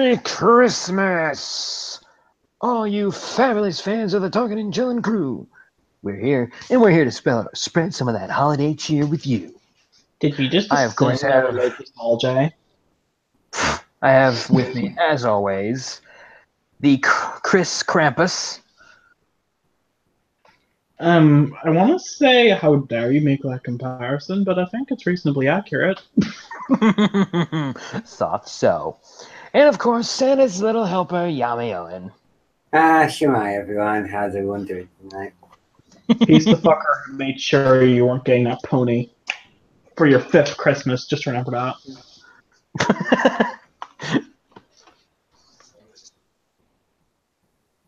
Merry Christmas! All you fabulous fans of the Talking and Chillin' crew. We're here, and we're here to spread some of that holiday cheer with you. Did you just I, of course, assume that I like this all, Jay? I have with me, as always, the Chris Krampus. I want to say how dare you make that comparison, but I think it's reasonably accurate. Thought so. And, of course, Santa's little helper, Yami Owen. Shemai, everyone. How's everyone doing tonight? He's the fucker who made sure you weren't getting that pony for your 5th Christmas. Just remember that.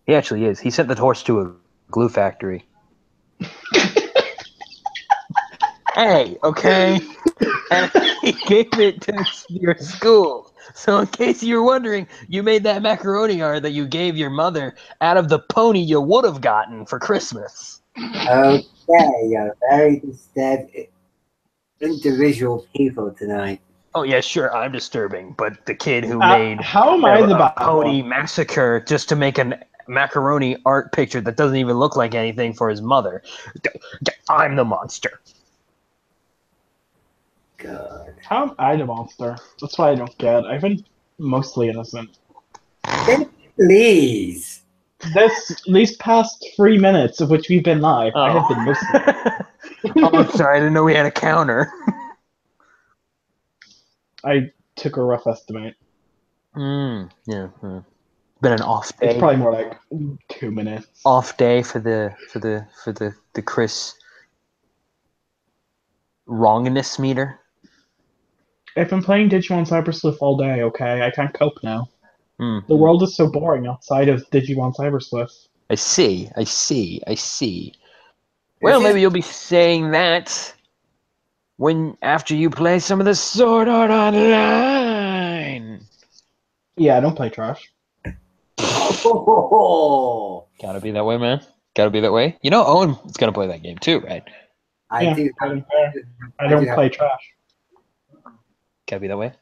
He actually is. He sent the horse to a glue factory. Hey, okay? And he gave it to your school. So in case you were wondering, you made that macaroni art that you gave your mother out of the pony you would have gotten for Christmas. Okay, you're very disturbed individual people tonight. Oh yeah, sure, I'm disturbing, but the kid who made how am I the a bad pony one? massacre just to make a macaroni art picture that doesn't even look like anything for his mother. I'm the monster. God. How am I the monster? That's what I don't get. I've been mostly innocent. Please. These past 3 minutes of which we've been live, I have been mostly. Oh, I'm sorry, I didn't know we had a counter. I took a rough estimate. Yeah. Been an off day. It's probably more like 2 minutes. Off day for the Chris wrongness meter. I've been playing Digimon Cyber Sleuth all day, okay? I can't cope now. The world is so boring outside of Digimon Cyber Sleuth. I see. Well, maybe you'll be saying that after you play some of the Sword Art Online. Yeah, I don't play trash. Oh. Gotta be that way, man. Gotta be that way. You know, Owen's gonna play that game too, right? I don't play trash. Gotta be that way.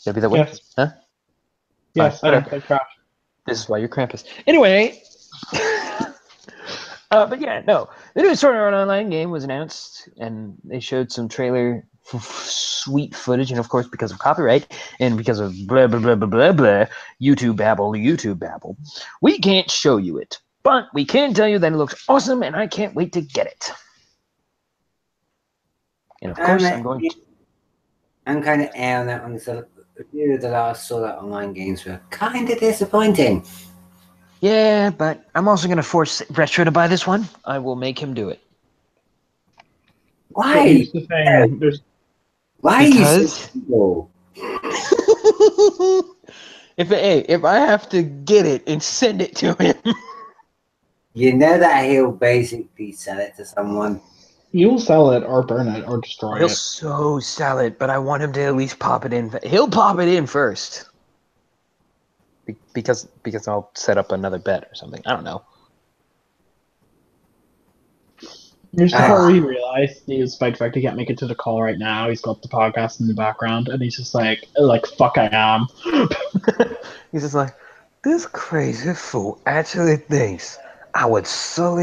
Gotta be that way. Yes. Huh? Yes, I don't play trash. This is why you're Krampus. Anyway. But yeah, no. The new Sword Art Online game was announced, and they showed some trailer sweet footage, and of course, because of copyright, and because of blah, blah, blah, blah, blah, blah, YouTube babble, we can't show you it. But we can tell you that it looks awesome, and I can't wait to get it. And of course, I'm kind of on that one. So a few of the last Sword Art Online games were kind of disappointing. Yeah, but I'm also going to force Retro to buy this one. I will make him do it. Why? So here's the thing. Why because... are you so if I have to get it and send it to him... You know that he'll basically sell it to someone. You'll sell it or burn it or destroy it. He'll so sell it, but I want him to at least pop it in. He'll pop it in first. Because I'll set up another bet or something. I don't know. Here's the part where he realized, despite the fact he can't make it to the call right now, he's got the podcast in the background, and he's just like fuck I am. He's just like, this crazy fool actually thinks I would throw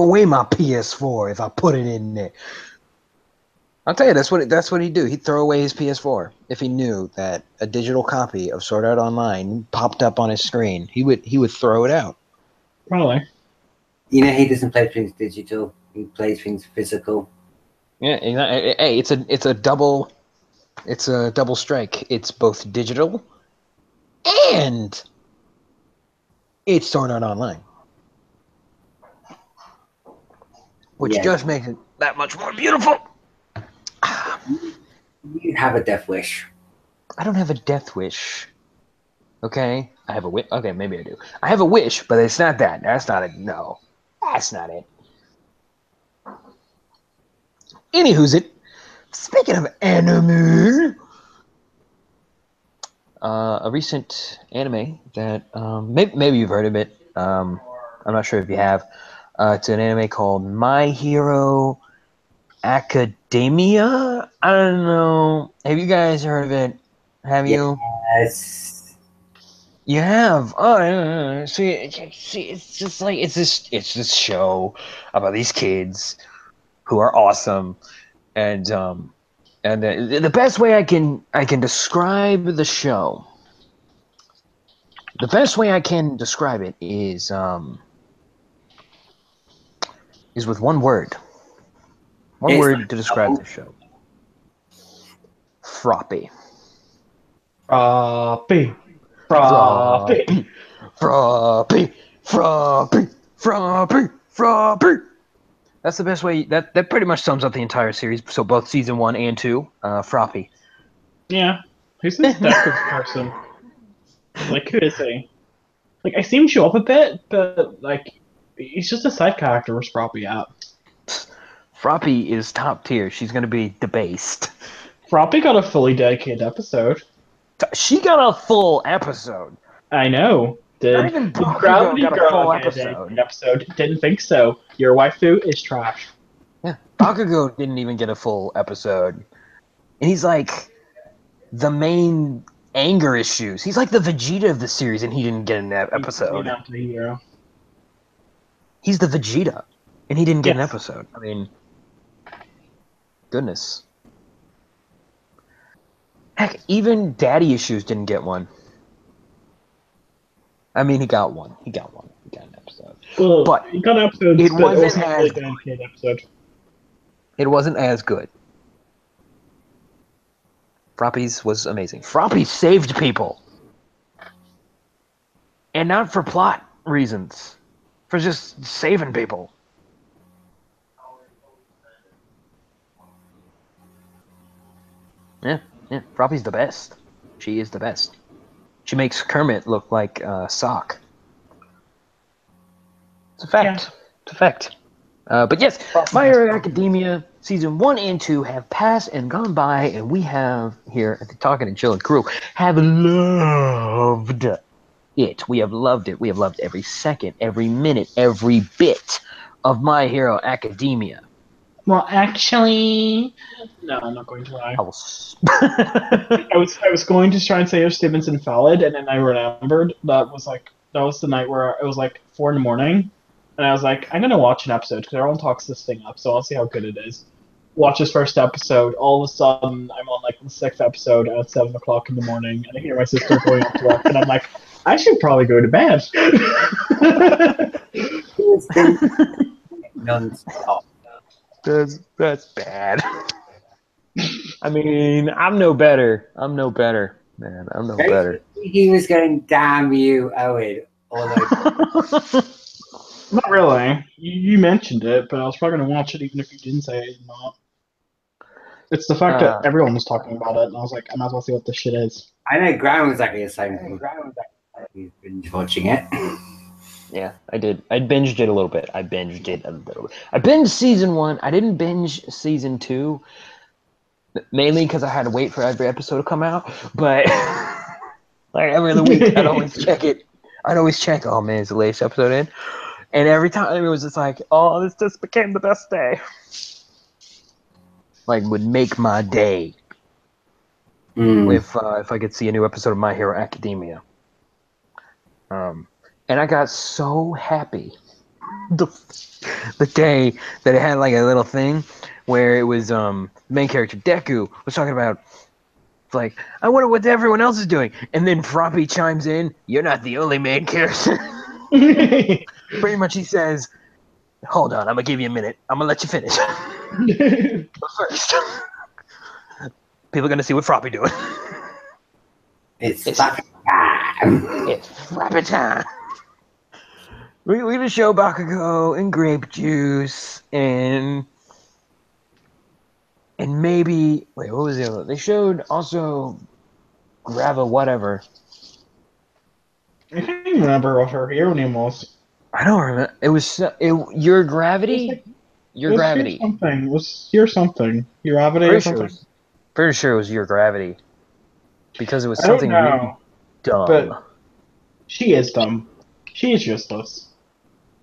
away my PS4 if I put it in there. I'll tell you, that's what he'd do. He'd throw away his PS4 if he knew that a digital copy of Sword Art Online popped up on his screen. He would throw it out. Probably. You know, he doesn't play things digital. He plays things physical. Yeah, hey, it's a double strike. It's both digital and it's Sword Art Online, which just makes it that much more beautiful. You have a death wish. I don't have a death wish. Okay? I have a wish. Okay, maybe I do. I have a wish, but it's not that. That's not it. No. That's not it. Anywho's it. Speaking of anime, a recent anime that maybe you've heard of it. I'm not sure if you have. It's an anime called My Hero Academia. I don't know. Have you guys heard of it? Have you? Yes. You have. Oh, see, it's just like it's this show about these kids who are awesome, and the best way I can describe the show, the best way I can describe it is with one word. One It's word to describe the show. Froppy. Froppy. Froppy. Froppy. Froppy. Froppy. Froppy. That's the best way. That pretty much sums up the entire series. So both season 1 and 2, Froppy. Yeah. Who's this Deku person? Like, who is he? Like, I see him show up a bit, but, like, he's just a side character. Where's Froppy at? Froppy is top tier. She's gonna be debased. Froppy got a fully dedicated episode. She got a full episode. I know. Not Did even Bakugo Gravity got a Girl full get a episode. dedicated episode? Didn't think so. Your waifu is trash. Yeah, Bakugo didn't even get a full episode, and he's like the main anger issues. He's like the Vegeta of the series, and he didn't get an episode. Hero. He's the Vegeta, and he didn't get an Yes. episode. I mean, goodness. Heck, even Daddy Issues didn't get one. I mean, he got one. He got an episode. Well, But he got episodes, it but wasn't it wasn't a fully as- dedicated episode. It wasn't as good. Froppy's was amazing. Froppy saved people. And not for plot reasons. For just saving people. Yeah, Froppy's the best. She is the best. She makes Kermit look like Sock. It's a fact. Yeah. It's a fact. But yes, My Hero Academia season 1 and 2 have passed and gone by, and we have here at the Talking and Chilling crew have loved it. We have loved it. We have loved every second, every minute, every bit of My Hero Academia. Well, actually, no, I'm not going to lie. I will I was going to try and say Stevenson Valid, and then I remembered that was the night where it was like 4 in the morning, and I was like, I'm gonna watch an episode because everyone talks this thing up, so I'll see how good it is. Watch this first episode. All of a sudden, I'm on like the 6th episode at 7 o'clock in the morning, and I hear my sister going up to work, and I'm like, I should probably go to bed. Non-stop. That's bad. I mean, I'm no better. Man. I'm no better. He was going, damn you, Owen. Although, Not really. You mentioned it, but I was probably going to watch it even if you didn't say it or not. It's the fact that everyone was talking about it, and I was like, I might as well see what this shit is. I know Graham was exactly the same thing. He's been watching it. Yeah, I did. I binged it a little bit. I binged season 1. I didn't binge season 2, mainly because I had to wait for every episode to come out. But like every other week, I'd always check it. Oh man, is the latest episode in? And every time it was just like, oh, this just became the best day. Like, would make my day if I could see a new episode of My Hero Academia. And I got so happy the day that it had like a little thing where it was the main character Deku was talking about like, I wonder what everyone else is doing, and then Froppy chimes in, "You're not the only main character." Pretty much, he says, "Hold on, I'm gonna give you a minute. I'm gonna let you finish." But first, people are gonna see what Froppy doing. It's It's fucking Froppy time. We're gonna show Bakugo and grape juice and maybe wait, what was the other? They showed also Grava whatever. I can't even remember what her hero name was. I don't remember. It was Your Gravity. Your Was Gravity. Here something. Was here something. Your gravity or something. Pretty sure it was Your Gravity because it was I don't something really know, dumb. but she is dumb. She is useless.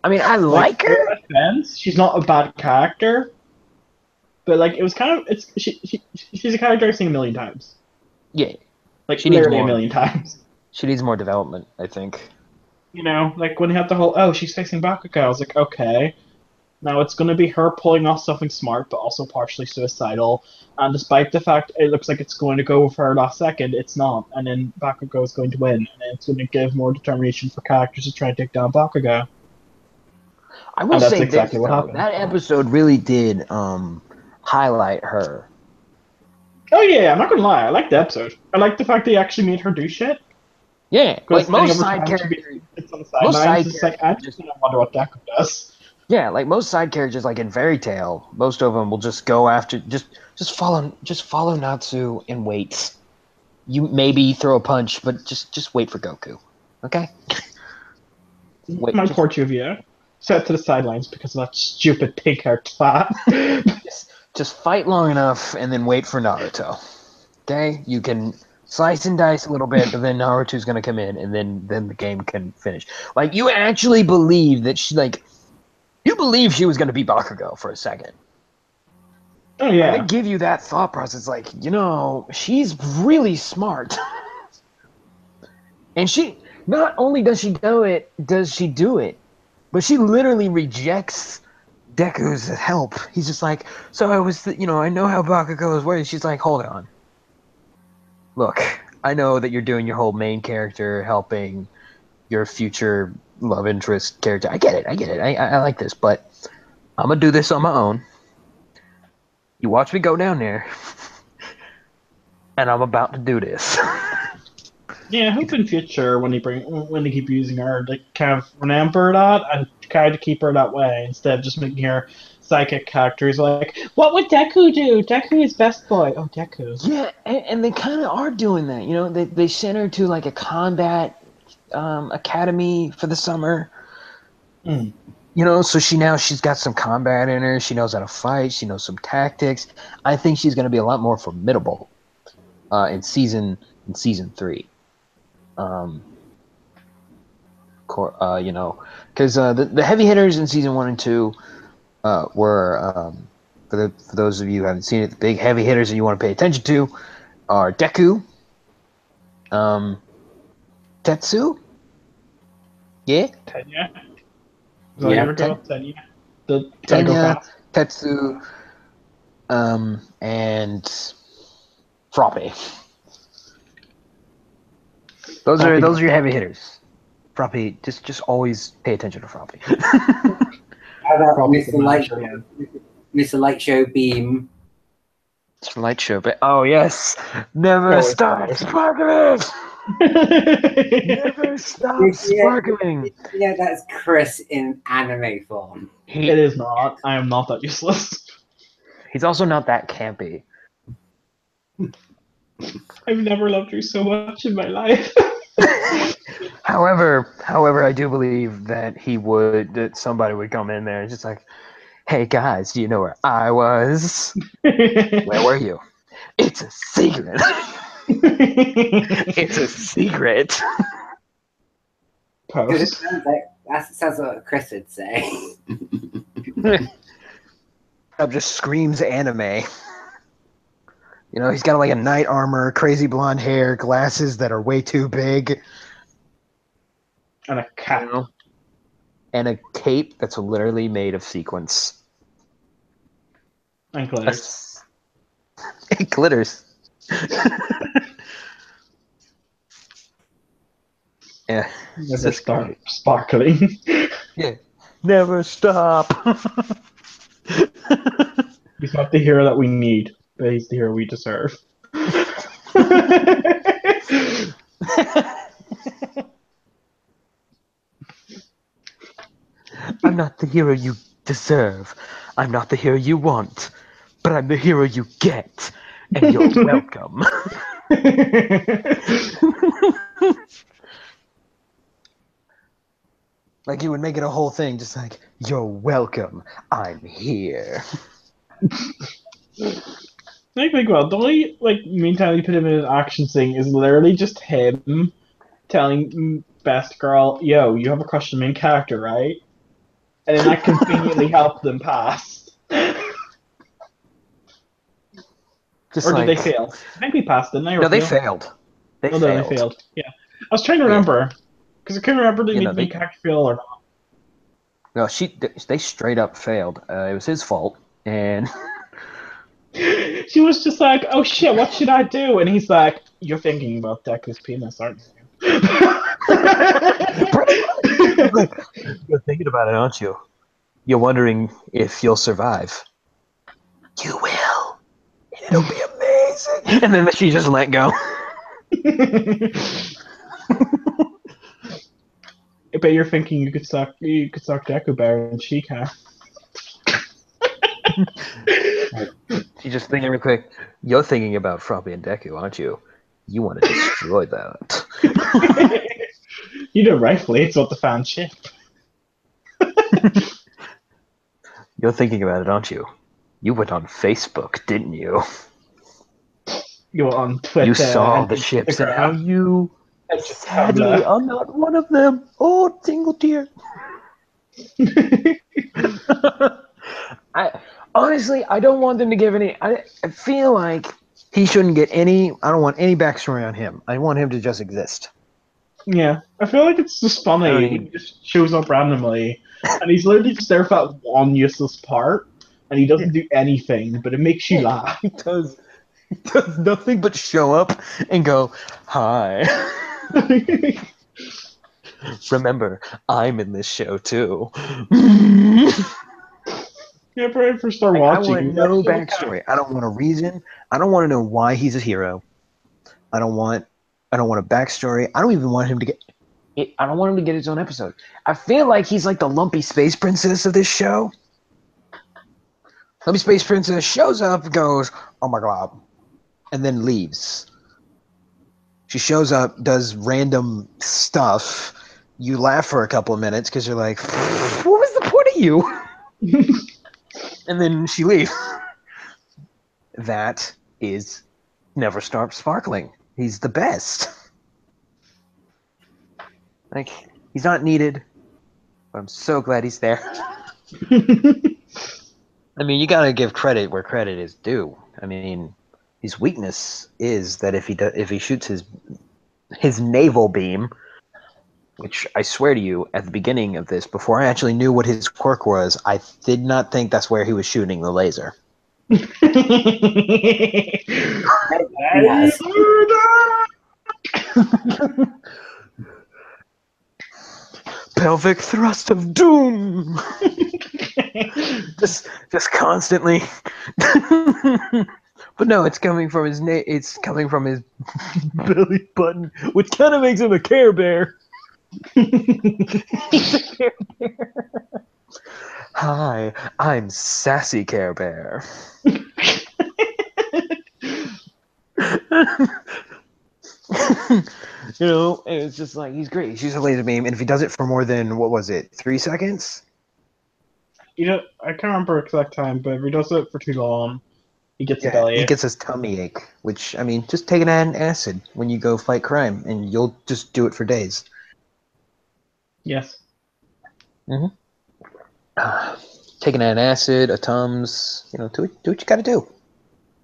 I mean, I like her. No offense, she's not a bad character, but like it was kind of she's a character I've seen a million times. Yeah, Like She needs literally more. a million times. She needs more development, I think. You know, like when he had the whole, oh, she's facing Bakugo, I was like, okay. Now it's going to be her pulling off something smart, but also partially suicidal. And despite the fact it looks like it's going to go for her last second, it's not. And then Bakugo is going to win, and then it's going to give more determination for characters to try and take down Bakugo. I will And that's say exactly this what though, happened. that episode really did highlight her. Oh yeah, I'm not gonna lie, I like the episode. I like the fact they actually made her do shit. Yeah, Because like most spending over side time to be characters, sits on the most sidelines, side it's like I characters just just wonder what Deku does. yeah, like most side characters, like in Fairy Tale, most of them will just go after just follow Natsu and wait. You maybe throw a punch, but just wait for Goku. Okay? Wait, My poor Juvia. Set to the sidelines because of that stupid pink-haired twat. just fight long enough and then wait for Naruto. Okay? You can slice and dice a little bit, but then Naruto's gonna come in, and then the game can finish. Like you actually believe that you believe she was gonna be Bakugo for a second. Oh They yeah. give you that thought process, like she's really smart, and she not only does she do it, but she literally rejects Deku's help. He's just like, so I know how Bakugo is working. She's like, hold on. Look, I know that you're doing your whole main character helping your future love interest character. I get it. I like this, but I'm gonna do this on my own. You watch me go down there, and I'm about to do this. Yeah, I hope in future when they keep using her, they kind of remember that and try to keep her that way instead of just making her psychic characters like, what would Deku do? Deku is best boy. Oh, Deku. Yeah, and they kind of are doing that. They sent her to like a combat academy for the summer. Mm. So she's got some combat in her. She knows how to fight. She knows some tactics. I think she's going to be a lot more formidable in season 3. Because the heavy hitters in season 1 and 2 were for those of you who haven't seen it, the big heavy hitters that you want to pay attention to are Deku, Tetsu, yeah, Tenya. Yeah, Tenya. The Tenya, psychopath. Tetsu, and Froppy. Those are your heavy hitters. Froppy, just always pay attention to Froppy. How about Probably the Mr. Light, manager, Mr. Light Show Beam? It's light show, but oh yes, never Always stop matters. sparkling. Never stop sparkling. Yeah, that's Chris in anime form. It is not. I am not that useless. He's also not that campy. I've never loved you so much in my life. However, I do believe that somebody would come in there and just like, hey guys, do you know where I was? Where were you? It's a secret. It's a secret. Because it Post. sounds like that sounds like what Chris would say. It just screams anime. He's got like a knight armor, crazy blonde hair, glasses that are way too big, And a cat. and a cape that's literally made of sequins. And glitters. It glitters. Yeah. Never stop sparkling. Yeah. Never stop. He's not the hero that we need, but he's the hero we deserve. I'm not the hero you deserve. I'm not the hero you want. But I'm the hero you get. And you're welcome. Like you would make it a whole thing, just like, you're welcome. I'm here. Think about it. The only meantime you put him in an action scene is literally just him telling Best Girl, "Yo, you have a crush on the main character, right?" And then that conveniently helped them pass. Just Or like, did they fail? I think we passed, didn't they? No, they failed. They They failed. Yeah. was trying to remember because I couldn't remember the You know, Mikaki fail or not. No, they straight up failed. It was his fault, and She was just like, "Oh shit, what should I do?" And he's like, "You're thinking about Deku's penis, aren't you?" pretty much. Like, you're thinking about it, aren't you? You're wondering if you'll survive. You will. It'll be amazing. And then she just let go. I bet you're thinking you could suck Deku better than she can. She's just thinking real quick. You're thinking about Froppy and Deku, aren't you? You want to destroy that. You know, rightfully, it's what the fans ship. You're thinking about it, aren't you? You went on Facebook, didn't you? You were on Twitter. You saw and the ships and Instagram. how you And just sadly Tumblr. are not one of them. Oh, single tear. I don't want them to give any. I feel like he shouldn't get any. I don't want any backstory on him. I want him to just exist. Yeah, I feel like it's just funny. I mean- He just shows up randomly, and he's literally just there for that one useless part, and he doesn't do anything, but it makes you laugh. He does nothing but show up and go, "Hi." Remember, I'm in this show too. Yeah, probably for start I watching. want no backstory. I don't want a reason. I don't want to know why he's a hero. I don't want a backstory. I don't even want him to get. I don't want him to get his own episode. I feel like he's like the lumpy space princess of this show. Lumpy space princess shows up, goes, "Oh my god," and then leaves. She shows up, does random stuff. You laugh for a couple of minutes because you're like, "What was the point of you?" And then she leaves. That is Never Stop Sparkling. He's the best. Like, he's not needed, but I'm so glad he's there. I mean, you gotta give credit where credit is due. I mean, his weakness is that if he shoots his naval beam, which I swear to you, at the beginning of this, before I actually knew what his quirk was, I did not think that's where he was shooting the laser. Yes. Pelvic thrust of doom. just constantly. But no, it's coming from his it's coming from his belly button, which kind of makes him a Care Bear. He's a Care Bear. Hi, I'm Sassy Care Bear. You know, and it's just like he's great. He shoots a laser beam, and if he does it for more than what was it, 3 seconds? You know, I can't remember exact time, but if he does it for too long, he gets a Yeah, belly he ache. gets his tummy ache. Which I mean, just take an acid when you go fight crime, and you'll just do it for days. Yes. Taking an acid, a Tums, you know, do what you gotta do.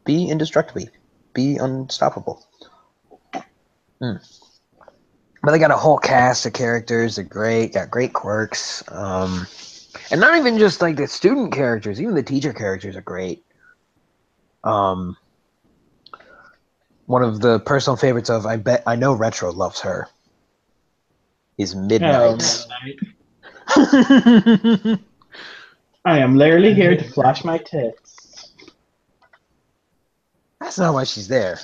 Be indestructible. Be unstoppable. But they got a whole cast of characters. They're great. Got great quirks. And not even just like the student characters. Even the teacher characters are great. One of the personal favorites of I know Retro loves her is Midnight. I am literally here to flash my tits. That's not why she's there.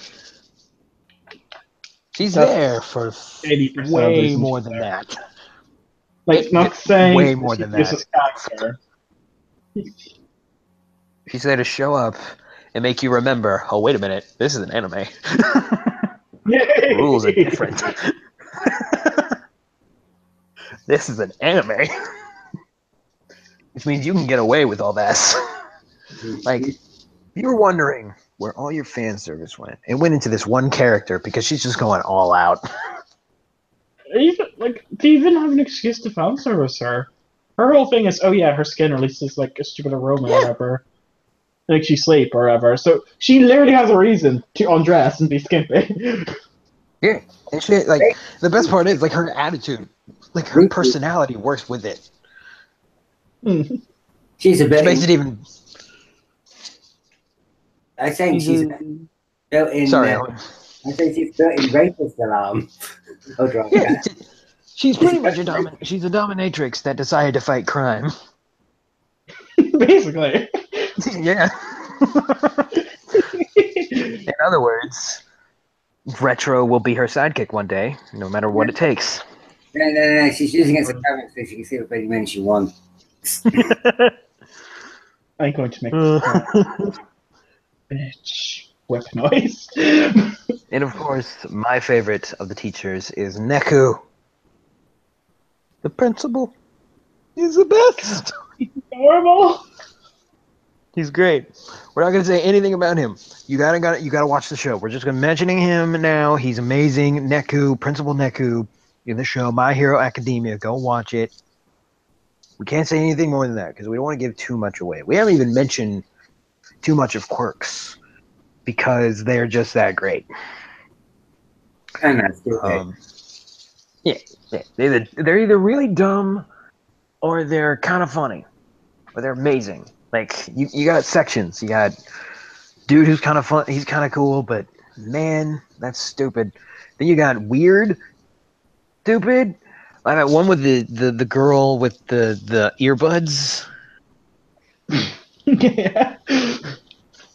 She's That's there for 80% of the way reason more she's than there. that. Like, not saying way more she's than useless that. character. She's there to show up and make you remember, oh, wait a minute, this is an anime. Rules are different. This is an anime. Which means you can get away with all that. Like, you were wondering where all your fan service went. It went into this one character because she's just going all out. Even, like, to even have an excuse to fan service her. Her whole thing is, oh yeah, her skin releases like a stupid aroma or whatever. Makes you sleep or whatever. So she literally has a reason to undress and be skimpy. Yeah, and she like the best part is like her attitude, like her personality works with it. She's a Which bit. makes it even. I think she's a built-in. Sorry, Owen. I think she's built-in rapist alarm. Oh, right. Yeah, she's pretty much she's a dominatrix that decided to fight crime. Basically. Yeah. In other words, Retro will be her sidekick one day, no matter what it takes. No. She's using it as a camera so she can see what bloody men she wants. I'm going to make bitch whip noise. And of course, my favorite of the teachers is Neku. The principal. He's the best. Horrible. He's great. We're not gonna say anything about him. You gotta watch the show. We're just gonna mentioning him now. He's amazing. Neku, Principal Neku, in the show My Hero Academia. Go watch it. We can't say anything more than that because we don't want to give too much away. We haven't even mentioned too much of Quirks because they're just that great. And that's good. Yeah. They're either really dumb or they're kind of funny or they're amazing. Like you got sections. You got dude who's kind of fun. He's kind of cool, but man, that's stupid. Then you got weird, stupid. I got one with the girl with the earbuds. Yeah.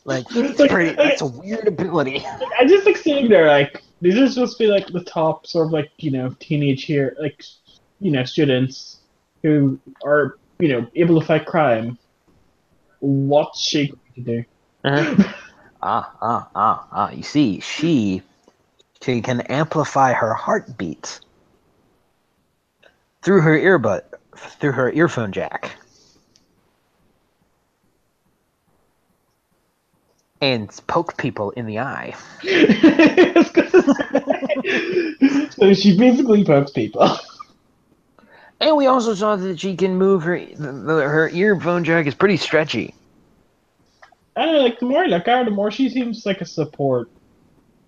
Like that's a weird ability. I just like seeing their like these are supposed to be like the top sort of like teenage here like students who are able to fight crime. What's she going to do? You see, she can amplify her heartbeat through her earphone jack. And poke people in the eye. So she basically pokes people. And we also saw that she can move her earphone jack is pretty stretchy. I don't know, like the more I look at her, the more she seems like a support,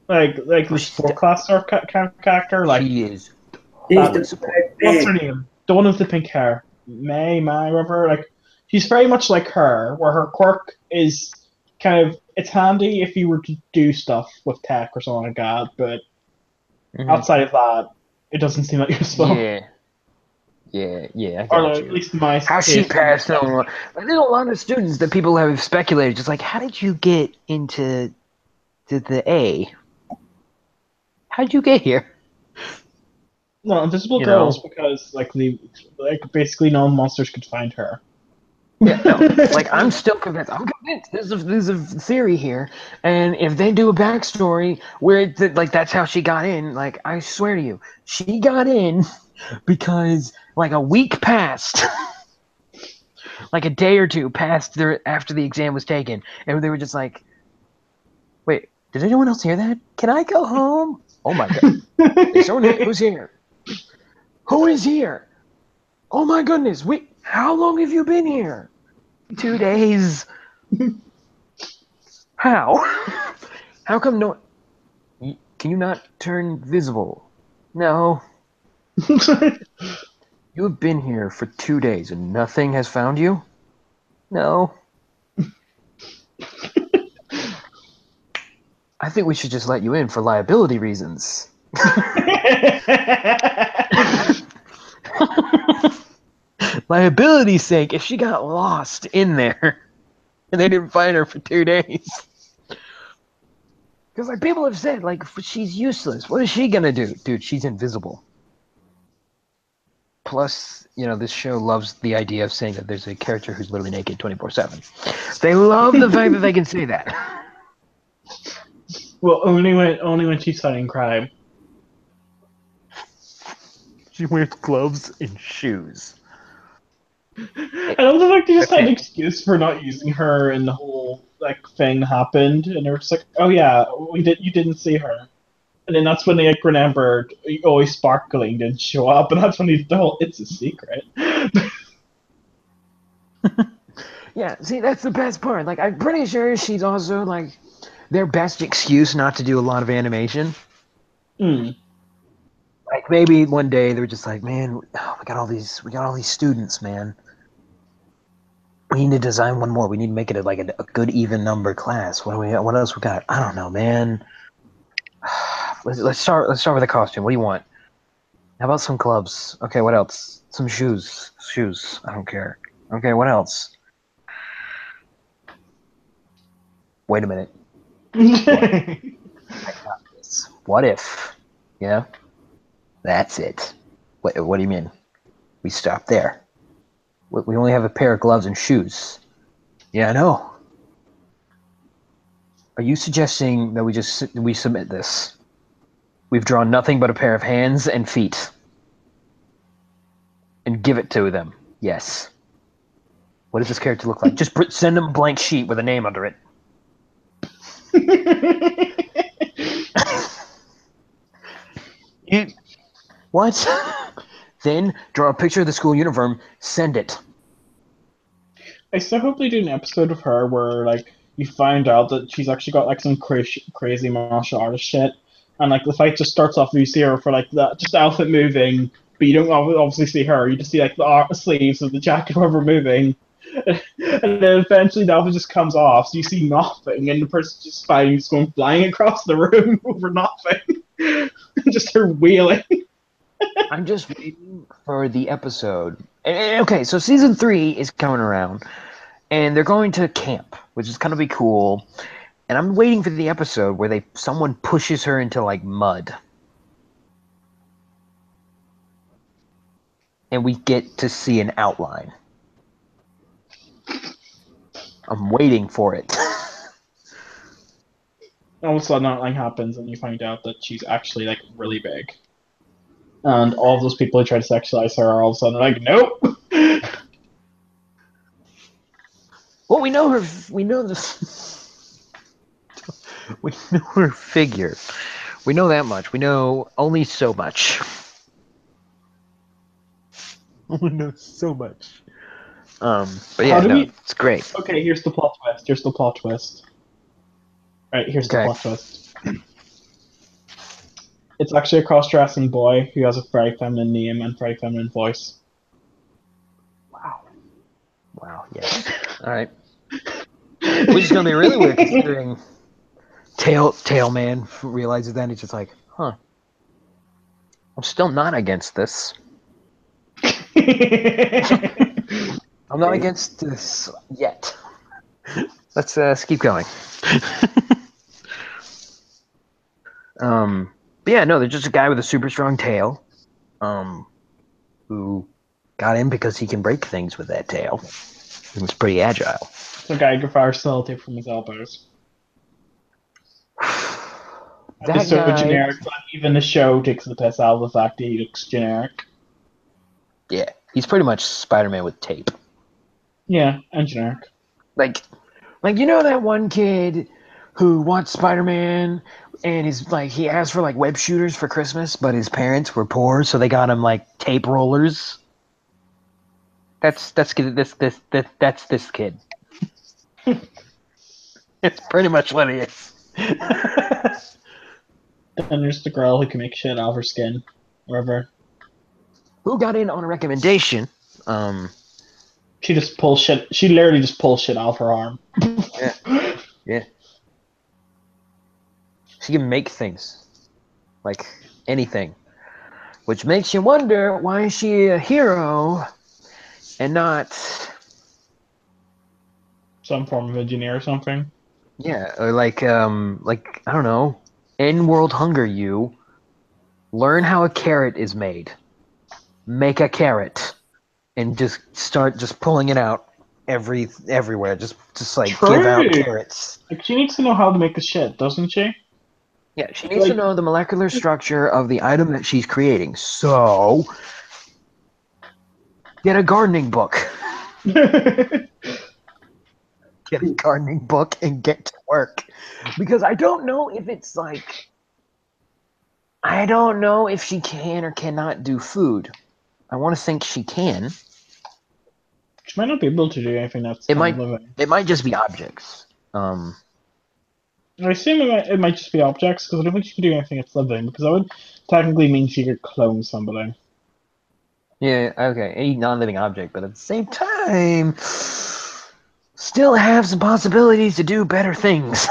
like the support class sort of character. Like she is. What's her name? The one with the pink hair, May, whatever. Like she's very much like her, where her quirk is kind of it's handy if you were to do stuff with tech or something like that, but outside of that, it doesn't seem like useful. Yeah, I or got at you. least my how she passed on. Like, there's a lot of students that people have speculated, just like, how did you get into the A? How did you get here? No, Invisible Girls because basically no monsters could find her. Yeah, no. Like I'm still convinced. I'm convinced. There's a theory here, and if they do a backstory where that's how she got in, like I swear to you, she got in because like a week passed, like a day or two passed after the exam was taken, and they were just like, "Wait, did anyone else hear that? Can I go home? Oh my god, is someone who's here? Who is here? Oh my goodness, how long have you been here? 2 days. How? How come no? Can you not turn visible? No. You have been here for 2 days and nothing has found you? No. I think we should just let you in for liability reasons. Liability's sake, if she got lost in there and they didn't find her for 2 days. Because like people have said, like she's useless. What is she gonna do? Dude, she's invisible. Plus, this show loves the idea of saying that there's a character who's literally naked 24/7. They love the fact that they can say that. Well, only when she's fighting crime. She wears gloves and shoes. I don't think they just had an excuse for not using her, and the whole thing happened, and they were just like, "Oh yeah, you didn't see her," and then that's when they remembered, always sparkling didn't show up, and that's when the whole it's a secret. Yeah, see, that's the best part. Like, I'm pretty sure she's also like their best excuse not to do a lot of animation. Hmm. Like maybe one day they're just like, man, we got all these students, man. We need to design one more. We need to make it a good even number class. What do we? What else we got? I don't know, man. Let's start with a costume. What do you want? How about some clubs? Okay, what else? Some shoes. Shoes. I don't care. Okay, what else? Wait a minute. What if? Yeah, that's it. What do you mean? We stop there. We only have a pair of gloves and shoes. Yeah, I know. Are you suggesting that we submit this? We've drawn nothing but a pair of hands and feet. And give it to them. Yes. What does this character look like? Just send them a blank sheet with a name under it. What? Then draw a picture of the school uniform. Send it. I still hope they do an episode of her where like you find out that she's actually got like some crazy martial artist shit, and like the fight just starts off. You see her for like that, just the outfit moving, but you don't obviously see her. You just see like the sleeves of the jacket of her moving, and then eventually the outfit just comes off. So you see nothing, and the person just fighting, just going flying across the room over nothing, just her wheeling. I'm just waiting for the episode. Okay, so season 3 is coming around, and they're going to camp, which is gonna be cool. And I'm waiting for the episode where someone pushes her into like mud, and we get to see an outline. I'm waiting for it. All of a sudden, nothing happens, and you find out that she's actually like really big. And all of those people who try to sexualize her are all of a sudden like, nope. Well, we know her. We know this. We know her figure. We know that much. We know only so much. We know so much. But yeah, it's great. Okay, here's the plot twist. Here's the plot twist. Right, here's the plot twist. It's actually a cross-dressing boy who has a very feminine name and very feminine voice. Wow, yes. Alright. Which is going to be really weird considering Tailman realizes that and he's just like, huh. I'm still not against this. I'm not against this yet. Let's keep going. But yeah, no, they're just a guy with a super strong tail, who got in because he can break things with that tail. He was pretty agile. So guy can fire salty from his elbows. That so guy, generic, but even the show takes the piss out of the fact that he looks generic. Yeah, he's pretty much Spider-Man with tape. Yeah, and generic. Like you know that one kid who wants Spider-Man and he asked for like web shooters for Christmas, but his parents were poor, so they got him like tape rollers. That's this kid. It's pretty much what he is. And there's the girl who can make shit out of her skin, wherever. Who got in on a recommendation? She just pulls shit. She literally just pulls shit out of her arm. Yeah. She can make things, like anything, which makes you wonder why is she a hero and not some form of engineer or something. Yeah, or like I don't know, end world hunger. You learn how a carrot is made. Make a carrot, and just start pulling it out everywhere. Just like True. Give out carrots. Like she needs to know how to make the shit, doesn't she? Yeah, she needs to know the molecular structure of the item that she's creating. So, get a gardening book. Get a gardening book and get to work. Because I don't know if it's like... I don't know if she can or cannot do food. I want to think she can. She might not be able to do anything that's It might just be objects. I assume it might just be objects, because I don't think she could do anything that's living, because that would technically mean she could clone somebody. Yeah, okay, a non-living object, but at the same time, still have some possibilities to do better things.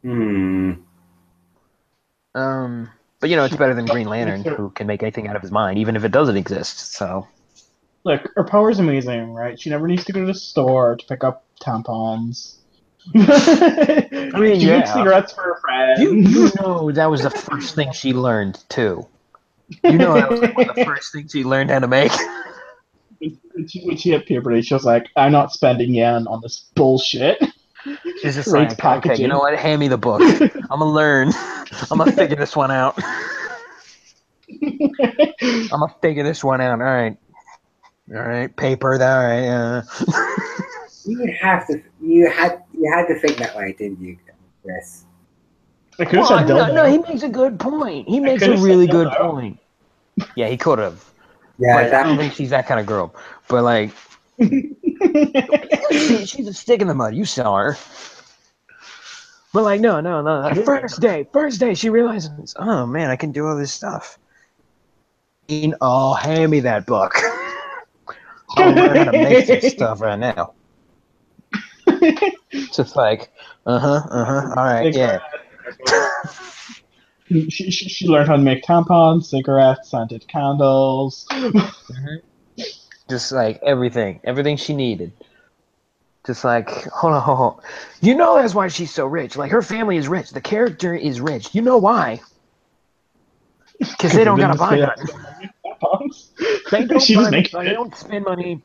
But you know, it's better than Green Lantern, who can make anything out of his mind, even if it doesn't exist. So, Look, her power's amazing, right? She never needs to go to the store to pick up tampons. I mean, she makes yeah. cigarettes for her friends. you know that was the first thing she learned too. You know that was like one of the first things she learned how to make. When she hit puberty, she was like, "I'm not spending yen on this bullshit." She's just Great like, packaging. okay, you know what? Hand me the book. I'm gonna learn. I'm gonna figure this one out. I'm gonna figure this one out. All right, paper. All right. You had to think that way, didn't you, Chris? I could have said dildo. No, he makes a good point. He makes a could've said really good dildo. point. Yeah, he could have. Yeah, But I don't think she's that kind of girl. But like, she's a stick in the mud. You saw her. But like, no. First day, she realizes, oh man, I can do all this stuff. Oh, hand me that book. I'll learn how to make this stuff right now. Just like, all right, yeah. She learned how to make tampons, cigarettes, scented candles. Just like everything she needed. Just like, hold on. You know that's why she's so rich. Like, her family is rich. The character is rich. You know why? Because they don't gotta buy nothing. They don't spend money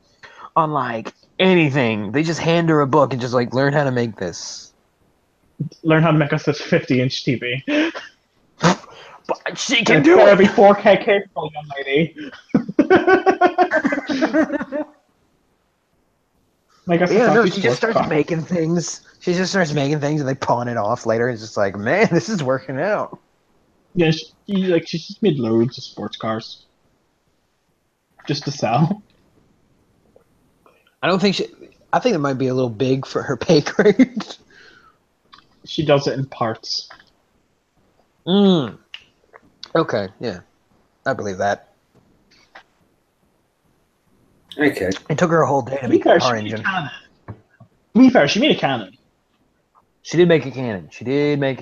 on, like, anything. They just hand her a book and just, like, learn how to make this. Learn how to make us this 50-inch TV. But she can do it! Every 4K capable, young lady. She just starts making things. She just starts making things and they pawn it off later. It's just like, man, this is working out. Yeah, she just made loads of sports cars. Just to sell. I think it might be a little big for her pay grade. She does it in parts. Okay, yeah. I believe that. Okay. It took her a whole day to make a car engine. To be fair, she made a cannon. She did make a cannon. She did make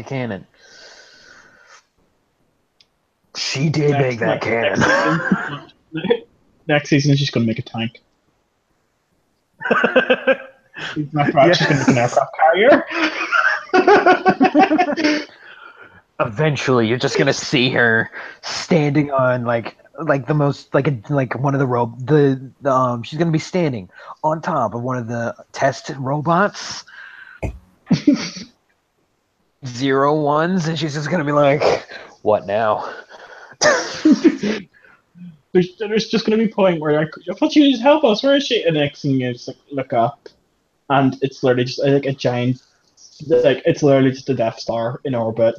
that cannon. Next season, she's going to make a tank. She's going to make an aircraft carrier. Eventually, you're just gonna see her standing on like the most like one of the she's gonna be standing on top of one of the test robots. 01s, and she's just gonna be like, "What now?" There's just gonna be a point where I thought she would just help us. Where is she? And the next thing you just look up, and it's literally just like a giant, it's literally just a Death Star in orbit.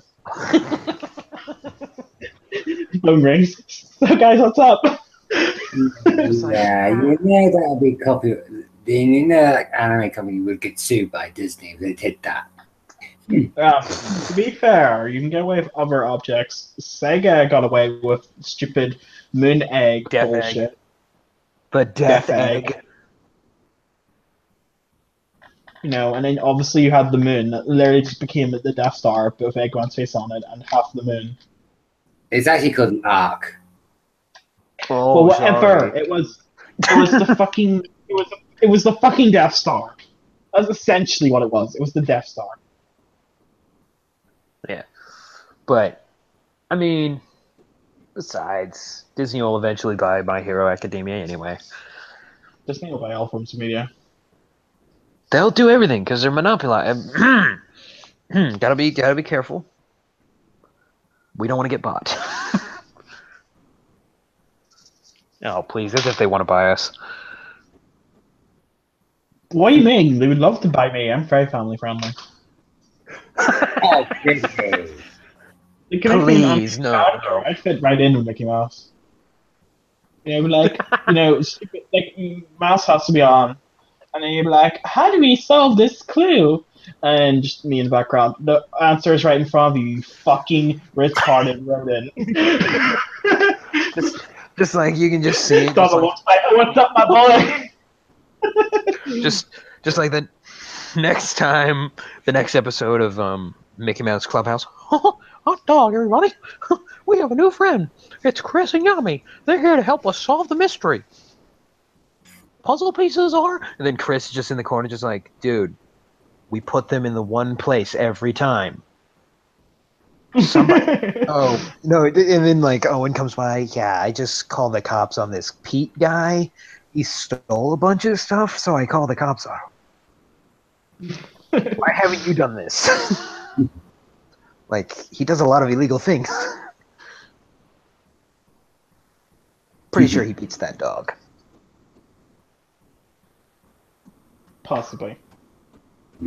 Phone rings. So guys, what's up? Yeah, you know that'll be copy. You know that anime company would get sued by Disney if they did that. To be fair, you can get away with other objects. Sega got away with stupid moon egg bullshit. The Death Egg. You know, and then obviously you had the moon that literally just became the Death Star, but with Eggman's face on it and half the moon. It's actually called an arc. Oh, well, whatever. Sorry. It was the fucking it was the fucking Death Star. That's essentially what it was. It was the Death Star. Yeah. But I mean, besides, Disney will eventually buy My Hero Academia anyway. Disney will buy all forms of media. They'll do everything because they're monopolized. Gotta be careful. We don't want to get bought. Oh, please, as if they want to buy us. What do you mean? They would love to buy me. I'm very family friendly. Oh, Disney. Please, no. I'd fit right in with Mickey Mouse. You know, like, stupid, like, Mouse has to be on And then you'd be like, how do we solve this clue? And just me in the background. The answer is right in front of you, you fucking retarded rodent. Just like you can just see it. Just Donald, like, what's up, my boy? just like the next time, the next episode of Mickey Mouse Clubhouse. Hot dog, everybody! We have a new friend. It's Chris and Yami. They're here to help us solve the mystery. Puzzle pieces are, and then Chris is just in the corner, just like, dude, we put them in the one place every time. Somebody. Oh no! And then like Owen comes by. Yeah, I just called the cops on this Pete guy. He stole a bunch of stuff, so I called the cops on him. Why haven't you done this? Like, he does a lot of illegal things. Pretty sure he beats that dog. Possibly.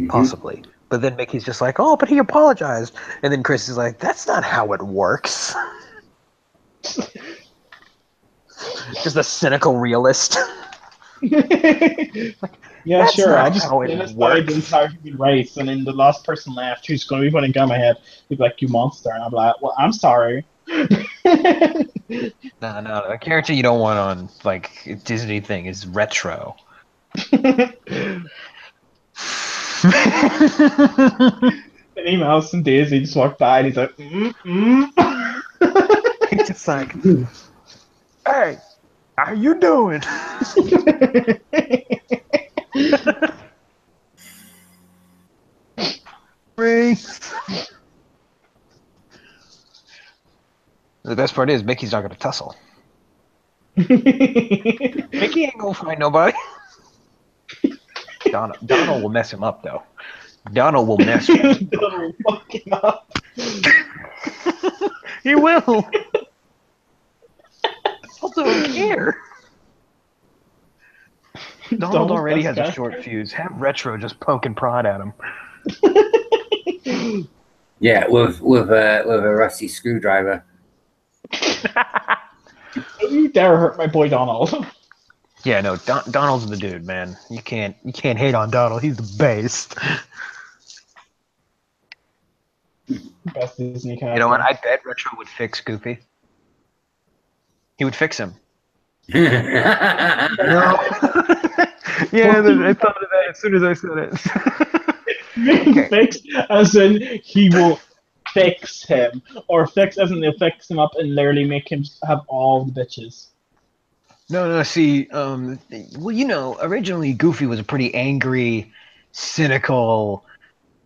Possibly. But then Mickey's just like, oh, but he apologized. And then Chris is like, that's not how it works. Just a cynical realist. Yeah, That's sure. not I'll just how it genocide the works. entire human race, and then the last person left who's going to be putting a gun in my head, he'd be like, "You monster!" And I'm like, "Well, I'm sorry." No, the character you don't want on, like, Disney thing is Retro. Minnie Mouse and Daisy just walk by, and he's like, He's just like, hey, how you doing? The best part is Mickey's not gonna tussle. Mickey ain't gonna find nobody. Donald will mess him up though. Donald will mess him. Donald will fuck him up. He will. Also don't care. Donald already has a short fuse. Have Retro just poke and prod at him. Yeah, with a rusty screwdriver. Don't you dare hurt my boy Donald. Yeah, no, Donald's the dude, man. You can't hate on Donald. He's the best. Best Disney character. You know what? I bet Retro would fix Goofy. He would fix him. No. Yeah, I thought of that as soon as I said it. Okay. Fix as in he will fix him, or fix as in they'll fix him up and literally make him have all the bitches. No, see, well, you know, originally Goofy was a pretty angry, cynical,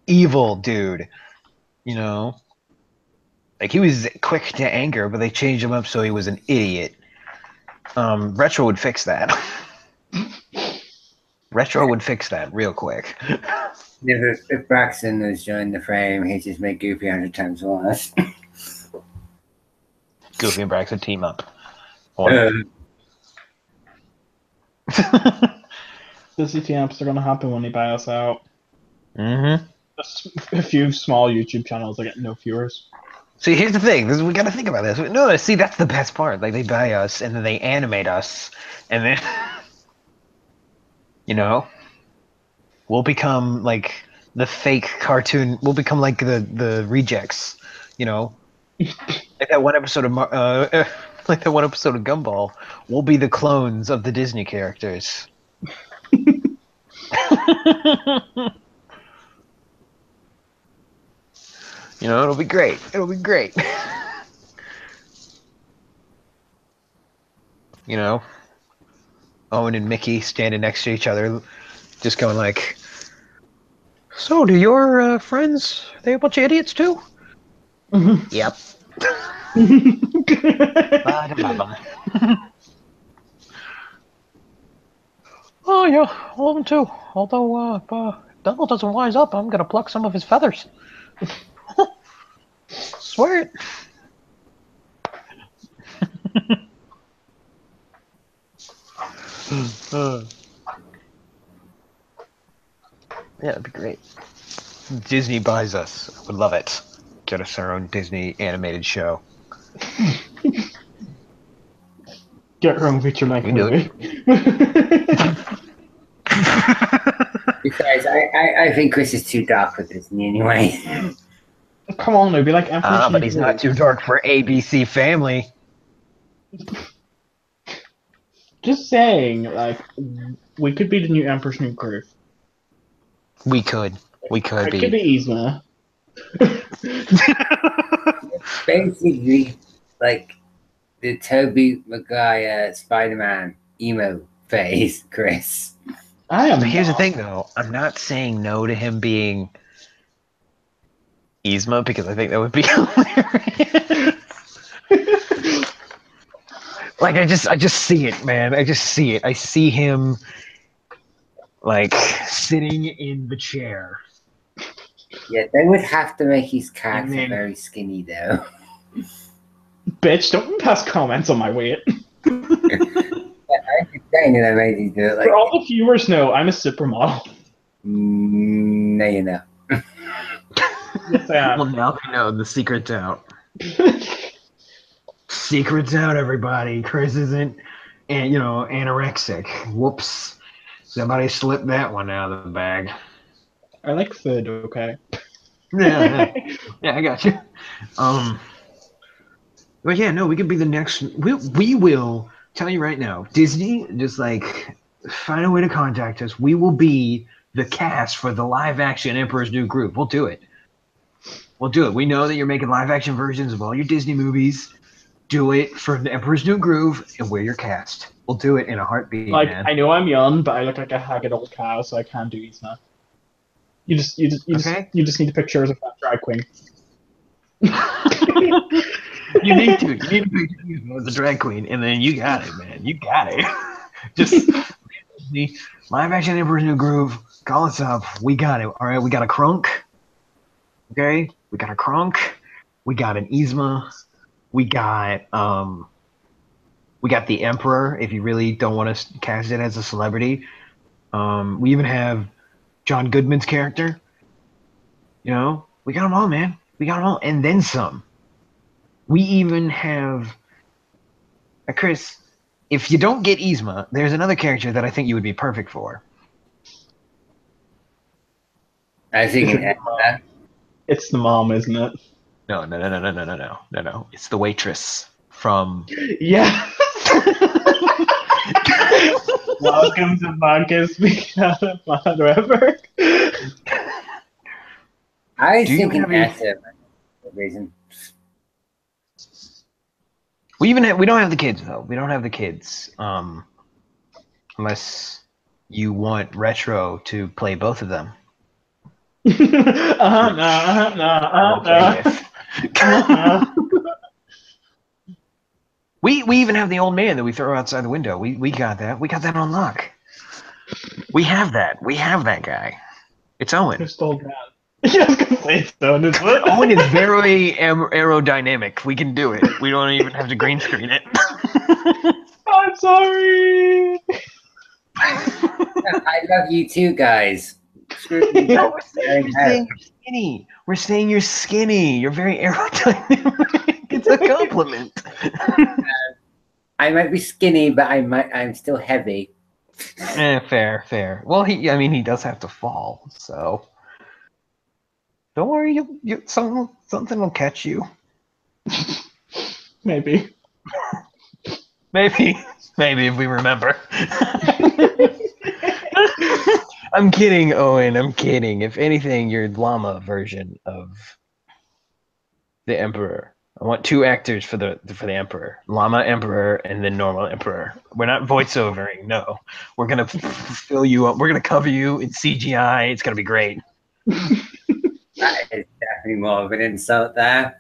evil dude, you know? Like, he was quick to anger, but they changed him up so he was an idiot. Retro would fix that. Retro would fix that real quick. If Braxton was joined the frame, he'd just make Goofy 100 times worse. Goofy and Braxton team up. Disney camps are gonna happen when they buy us out. Mm-hmm. A few small YouTube channels that get no viewers. See, here's the thing. We got to think about this. No, see, that's the best part. Like, they buy us, and then they animate us, and then, you know, we'll become, like, the fake cartoon. We'll become, like, the rejects, you know? Like that one episode of Gumball. We'll be the clones of the Disney characters. You know, it'll be great. It'll be great. You know, Owen and Mickey standing next to each other, just going like, so do your friends, are they a bunch of idiots too? Mm-hmm. Yep. Bye. Oh yeah, all of them too. Although if Donald doesn't wise up, I'm gonna pluck some of his feathers. Swear it. Yeah, it'd be great. Disney buys us. I would love it. Get us our own Disney animated show. Get your own feature length movie. Besides, I think Chris is too dark for Disney anyway. Come on, it'd be like Emperor's New But he's not Groove. too dark for ABC Family. Just saying, like, we could be the new Emperor's New Groove. We could It could be. be Yzma. Basically, like the Tobey Maguire Spider-Man emo phase, Chris. I am. But here's the not. thing, though. I'm not saying no to him being Yzma because I think that would be hilarious. Like I just see it, man. I just see it. I see him like sitting in the chair. Yeah, they would have to make his character then- very skinny, though. Bitch, don't pass comments on my weight. I'm just saying that I made you do it. Like, For all the viewers know, I'm a supermodel. no, you know. Yes, I Well, am. now they know the secret's out. Secret's out, everybody. Chris isn't, anorexic. Whoops. Somebody slipped that one out of the bag. I like food, okay? Yeah, I got you. But yeah, no, we could be the next. We will tell you right now. Disney, just like find a way to contact us. We will be the cast for the live action Emperor's New Groove. We'll do it. We'll do it. We know that you're making live action versions of all your Disney movies. Do it for the Emperor's New Groove, and we're your cast. We'll do it in a heartbeat, Like, man. I know I'm young, but I look like a haggard old cow, so I can't do Yzma. You just Okay. need to picture as a fat drag queen. You need to. You need to picture you as a drag queen, and then you got it, man. You got it. Just the live action Emperor's New Groove. Call us up. We got it. All right. We got a Krunk. Okay. We got a Krunk. We got an Yzma. We got the Emperor. If you really don't want to cast it as a celebrity, we even have John Goodman's character. You know, we got them all, man. We got them all, and then some. We even have Chris. If you don't get Yzma, there's another character that I think you would be perfect for. I think It's the mom, isn't it? No. It's the waitress from. Yeah. Welcome to Marcus Out of Forever. I Do you think have Etta for the reason. We don't have the kids though. We don't have the kids. Unless you want Retro to play both of them. No. Okay with. We even have the old man that we throw outside the window. We got that. We got that on lock. We have that. We have that guy. It's Owen. Just old man. Yeah, I was gonna say so. Owen is very aerodynamic. We can do it. We don't even have to green screen it. I'm sorry. I love you too, guys. Screw you. No, we're saying you're skinny. We're saying you're skinny. You're very aerodynamic. It's a compliment. I might be skinny, but I'm still heavy. Fair. Well, he does have to fall, so don't worry. Something will catch you. Maybe if we remember. I'm kidding, Owen. I'm kidding. If anything, you're llama version of the Emperor. I want 2 actors for the Emperor. Llama Emperor and then normal Emperor. We're not voiceovering, no. We're gonna fill you up. We're gonna cover you in CGI. It's gonna be great. That is definitely more of an insult there.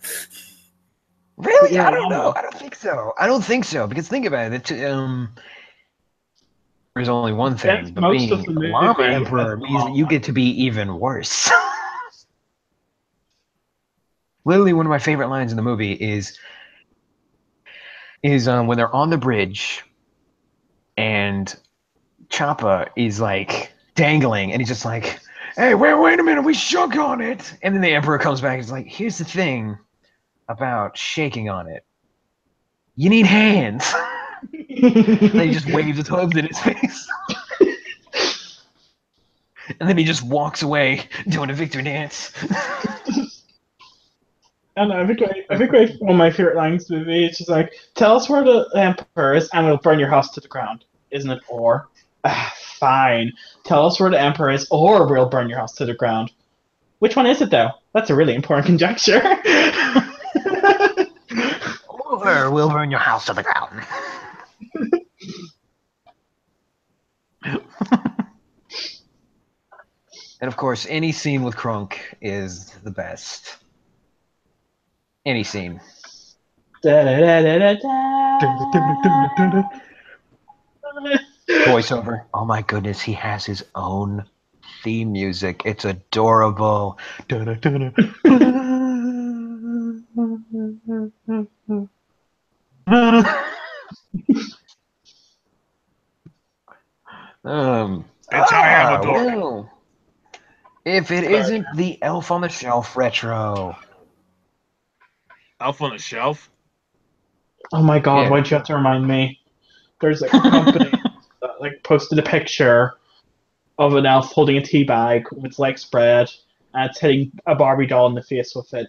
Really? Yeah, I don't know. llama. I don't think so. Because think about it. There's only one thing, That's but most being of the movie Llama as Emperor the means that you llama. get to be even worse. Literally, one of my favorite lines in the movie is when they're on the bridge and Choppa is like dangling and he's just like, hey, wait a minute, we shook on it. And then the Emperor comes back and is like, here's the thing about shaking on it. You need hands. And he just waves his hooves in his face. And then he just walks away doing a victory dance. And I think like one of my favorite lines in the movie is just like, "Tell us where the emperor is, and we'll burn your house to the ground." Isn't it? Or, fine. Tell us where the emperor is, or we'll burn your house to the ground. Which one is it, though? That's a really important conjecture. Or we'll burn your house to the ground. And of course, any scene with Krunk is the best. Any scene. Voiceover. Oh my goodness, he has his own theme music. It's adorable. It's I am adorable. Well, if it isn't the Elf on the Shelf retro. Elf on the Shelf? Oh my god, Yeah. why'd you have to remind me? There's like a company that like posted a picture of an elf holding a tea bag with its legs spread, and it's hitting a Barbie doll in the face with it.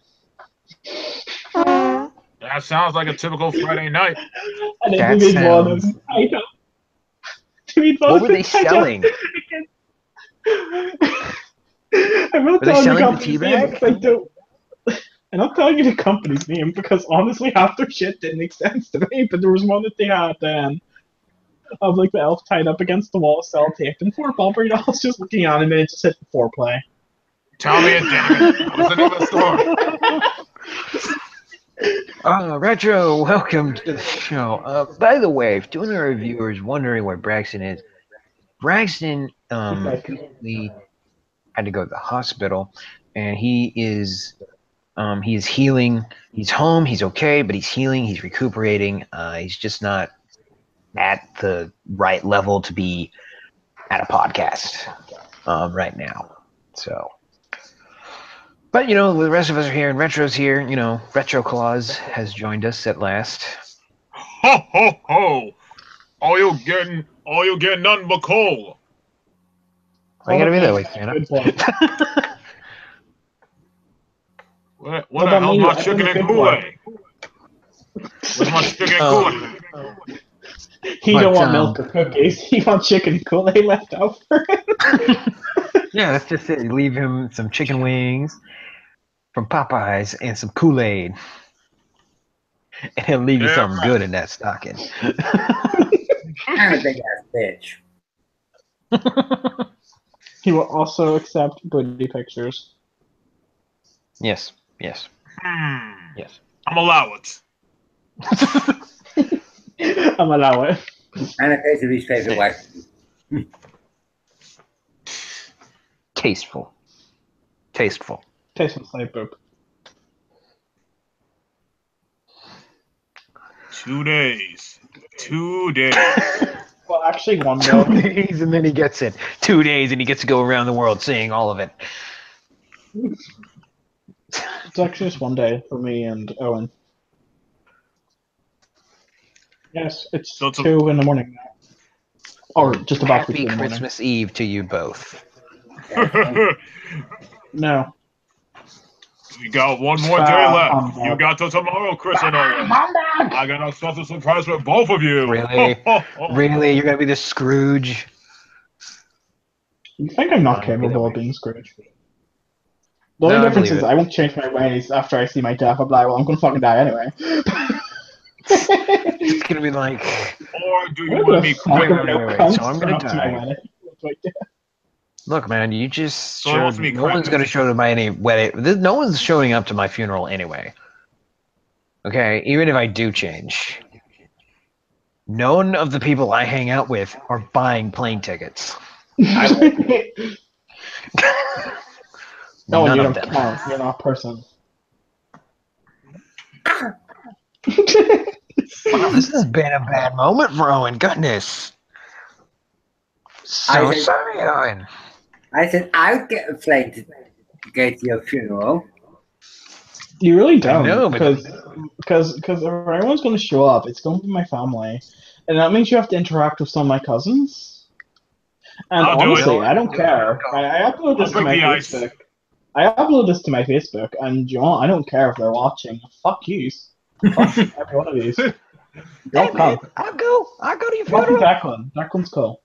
That sounds like a typical Friday night. And then That they made one of sounds- them tied up. They made one What of were them they tied up. selling? I'm not Were they telling selling the company's tea name bag? because I don't. I'm not telling you the company's name because honestly half their shit didn't make sense to me, but there was one that they had then of like the elf tied up against the wall, sellotape, and four Barbie dolls just looking at him and it just hit the foreplay. Tell me it, David. What's the name of the store? Retro, welcome to the show. By the way, if any of our viewers wondering where Braxton is, Braxton recently had to go to the hospital, and he is healing. He's home. He's okay, but he's healing. He's recuperating. He's just not at the right level to be at a podcast right now. So, but the rest of us are here, and Retro's here. Retro Claus has joined us at last. Ho ho ho! All you getting nothing but coal. I gotta be that way, Santa. Good point. What What the about hell's me? my I've been chicken a and good Kool-Aid? Where's my chicken and Kool-Aid? He But, don't want milk or cookies. He wants chicken and Kool-Aid left out for him. Yeah, that's just it. You leave him some chicken wings from Popeyes and some Kool-Aid. And he'll leave you Yeah, something right. good in that stocking. I'm a big ass bitch. He will also accept booty pictures. Yes. Yes. Yes. I'm allow it. I'm allow it. And a face of his favorite wife. Tasteful. Taste of slave poop. 2 days. 2 days. Well, actually, one 2 day. days and then he gets it. 2 days and he gets to go around the world seeing all of it. It's actually just one day for me and Owen. Yes, it's So it's a- 2 in the morning now. Or just about to be 2 Happy in the morning. Christmas Eve to you both. No. We got one more day left. You got till tomorrow, Chris and Owen. I got a special surprise for both of you. Really? Really? You're going to be the Scrooge? You think I'm not Fine, capable either of being Scrooge? The No, only I difference believe is it. I won't change my ways after I see my death. I'll be like, well, I'm gonna fucking die anyway. It's going to be like, Or do you Wait, want me wait, so I'm gonna die. Wait, look, man, you just So it wants showed, to be no one's going to show to my any wedding. No one's showing up to my funeral anyway. Okay, even if I do change. None of the people I hang out with are buying plane tickets. No, None you of don't them. count. You're not a person. Wow, this has been a bad moment for Owen. Goodness. So I think- sorry, Owen. I said I'll get a flight to go to your funeral. You really I don't, know, but- because if everyone's going to show up, it's going to be my family, and that means you have to interact with some of my cousins. And I'll do honestly, it. I don't care. I upload this to my Facebook. I upload this to my Facebook, and you know, I don't care if they're watching. Fuck yous. Fuck every one of these. Hey, man, I'll go to your funeral. Declan. Declan's cool.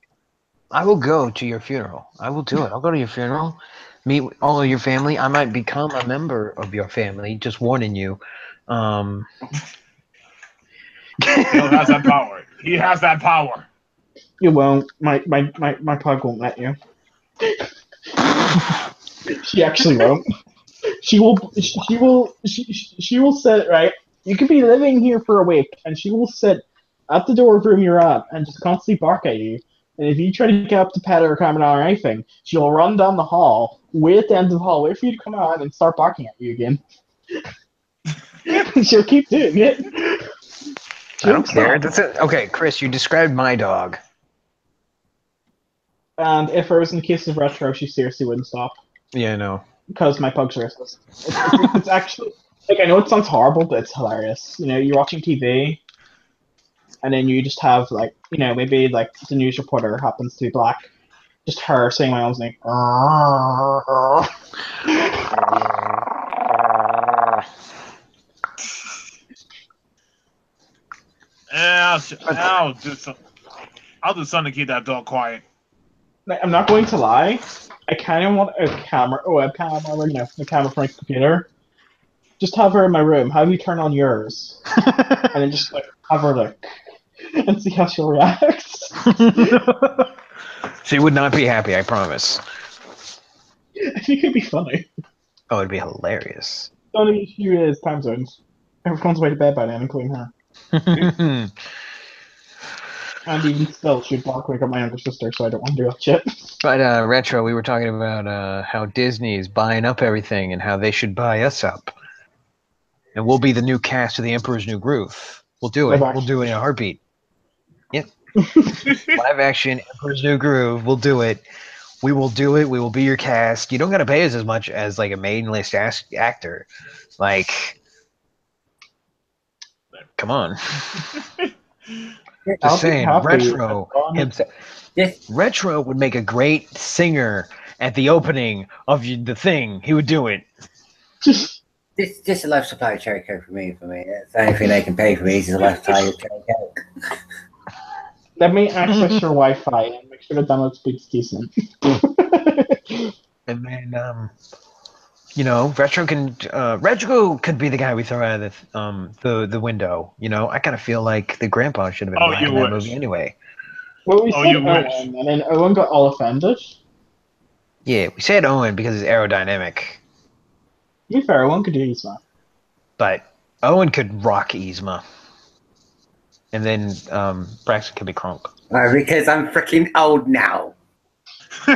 I will go to your funeral. I will do it. I'll go to your funeral, meet all of your family. I might become a member of your family. Just warning you. He has that power. He has that power. You won't. My pug won't let you. She actually won't. She will sit, right? You could be living here for a week, and she will sit at the door of the room you're at and just constantly bark at you. And if you try to get up to pet her or calm her down or anything, she'll run down the hall, wait at the end of the hall, wait for you to come out, and start barking at you again. She'll keep doing it. I don't care. That's it. Okay, Chris, you described my dog. And if it was in the case of Retro, she seriously wouldn't stop. Yeah, no. Because my pug's restless. It's actually, like, I know it sounds horrible, but it's hilarious. You know, you're watching TV, and then you just have, like, you know, maybe, like, the news reporter happens to be black. Just her saying my mom's name. Yeah, I'll do something to keep that dog quiet. I'm not going to lie. I kind of want a webcam, or, you know, a camera for my computer. Just have her in my room. Have you turn on yours, and then just like have her look and see how she'll react. She would not be happy, I promise. I think it'd be funny. Oh, it'd be hilarious. The only issue is time zones. Everyone's way to bed by then, including her. And even still, she'd block wake up my younger sister, so I don't want to do that shit. But Retro, we were talking about how Disney is buying up everything and how they should buy us up. And we'll be the new cast of The Emperor's New Groove. We'll do it. We'll do it in a heartbeat. Yep. Live action, Emperor's New Groove. We'll do it. We will do it. We will be your cast. You don't got to pay us as much as like a main list actor. Like, come on. Just saying, Retro himself. Retro would make a great singer at the opening of the thing. He would do it. Just a life supply of cherry coke for me. That's the only thing they can pay for me is a life supply of cherry coke. Let me access your Wi-Fi and make sure the download speed's decent. And then, you know, Retro could be the guy we throw out of the window. You know, I kind of feel like the grandpa should have been in that movie anyway. Well, we said Owen, and then Owen got all offended. Yeah, we said Owen because he's aerodynamic. To be fair, Owen could do Yzma. But Owen could rock Yzma. And then Braxton could be Kronk. Because I'm freaking old now.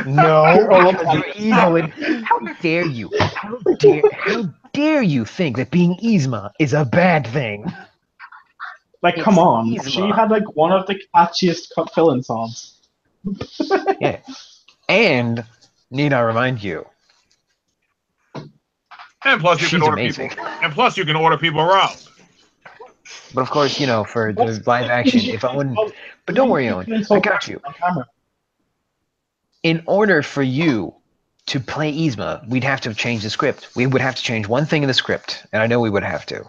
No, you're evil. How dare you? How dare you think that being Yzma is a bad thing? Like, come on. Yzma. She had, like, one of the catchiest fill-in songs. Yeah. And, need I remind you. And plus you can order people. And plus you can order people around. But of course, you know, for the live action, if Owen... But don't worry, Owen. I got you. In order for you to play Yzma, we'd have to change the script. We would have to change one thing in the script, and I know we would have to.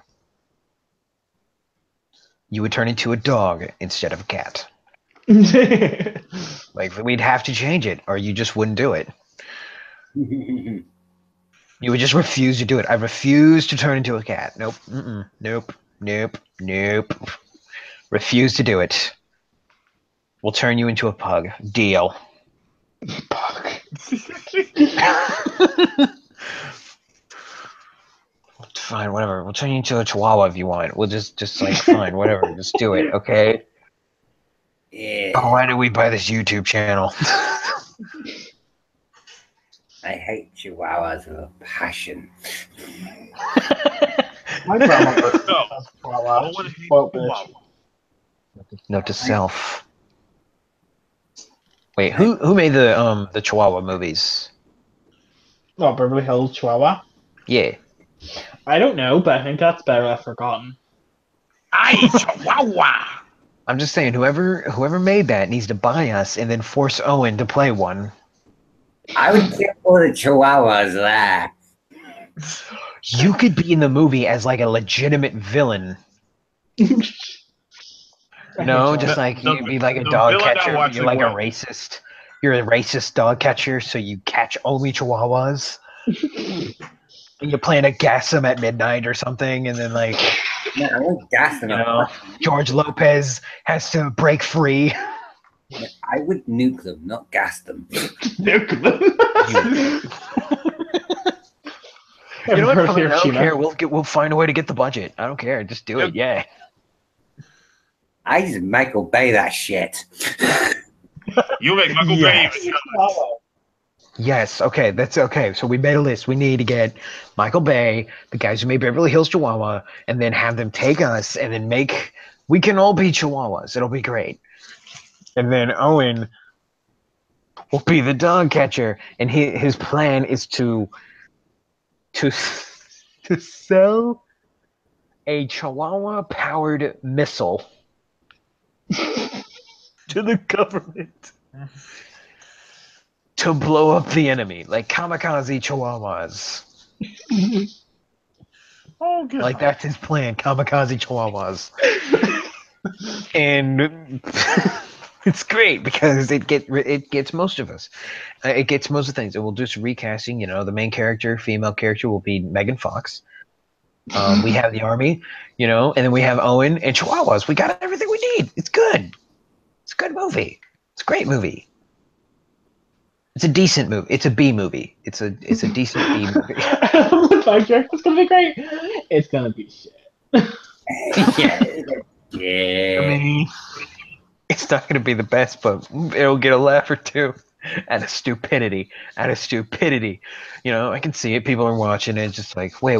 You would turn into a dog instead of a cat. Like, we'd have to change it, or you just wouldn't do it. You would just refuse to do it. I refuse to turn into a cat. Nope. Nope. Nope. Nope. Refuse to do it. We'll turn you into a pug. Deal. Pug. Fine, whatever. We'll turn you into a chihuahua if you want. We'll just like, fine, whatever. Just do it, okay? Yeah. Oh, why did we buy this YouTube channel? I hate chihuahuas with a passion. My grandma was chihuahua. Note to self. Wait, who made the Chihuahua movies? Oh, Beverly Hills Chihuahua? Yeah. I don't know, but I think that's better left forgotten. Aye, Chihuahua! I'm just saying, whoever made that needs to buy us and then force Owen to play one. I would kill all the chihuahuas there. You could be in the movie as like a legitimate villain. No, just like you'd be like a dog catcher. You're like a racist. You're a racist dog catcher, so you catch only chihuahuas. And you're planning to gas them at midnight or something, and then like, No, I won't gas them. George Lopez has to break free. I would nuke them, not gas them. Nuke them. You know what? I don't care. We'll find a way to get the budget. I don't care. Just do it. Yeah. I just Michael Bay that shit. You make Michael Bay. Yes. Okay. That's okay. So we made a list. We need to get Michael Bay, the guys who made Beverly Hills Chihuahua, and then have them take us, and then we can all be Chihuahuas. It'll be great. And then Owen will be the dog catcher, and his plan is to sell a Chihuahua-powered missile to the government to blow up the enemy, like kamikaze Chihuahuas. Oh, good. Like that's his plan, kamikaze Chihuahuas. And it's great because it gets most of us. It gets most of the things. It will just recasting. The main character, female character, will be Megan Fox. We have the army, and then we have Owen and Chihuahuas. We got everything we need. It's good. It's a good movie. It's a great movie. It's a decent movie. It's a B movie. It's a decent B movie. It's gonna be great. It's gonna be shit. Yeah. I mean, it's not gonna be the best, but it'll get a laugh or two. Out of stupidity. I can see it. People are watching it. It's just like, wait.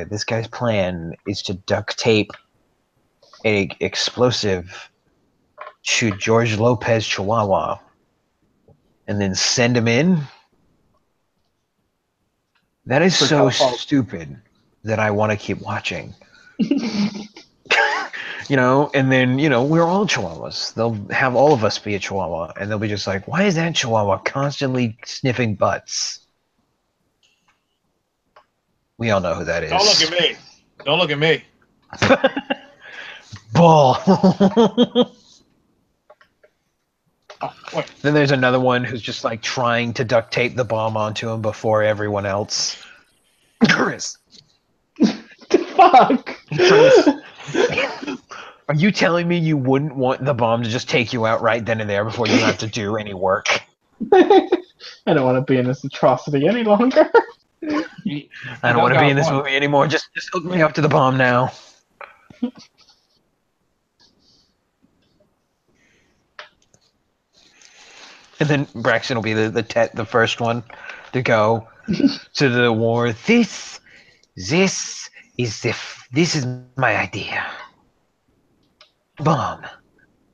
This guy's plan is to duct tape a explosive to George Lopez Chihuahua and then send him in. That is so stupid that I want to keep watching. And then, we're all Chihuahuas. They'll have all of us be a Chihuahua, and they'll be just like, why is that Chihuahua constantly sniffing butts? We all know who that is. Don't look at me. Ball. Wait. Then there's another one who's just like trying to duct tape the bomb onto him before everyone else. Chris. Fuck. Are you telling me you wouldn't want the bomb to just take you out right then and there before you have to do any work? I don't want to be in this atrocity any longer. I don't want to be in this movie anymore. Just hook me up to the bomb now. And then Braxton will be the first one to go to the war. This is my idea. Bomb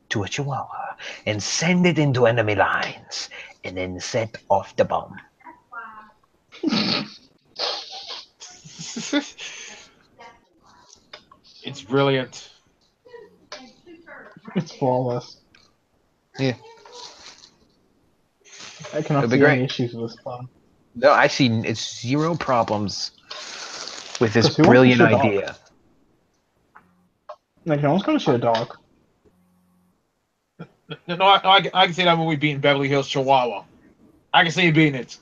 to a Chihuahua and send it into enemy lines, and then set off the bomb. It's brilliant. It's flawless. Yeah. I cannot see any issues with this plan. No, I see it's zero problems with this brilliant idea. Like, no one's going to shoot a dog. No, I can see that movie beating Beverly Hills Chihuahua. I can see it beating it.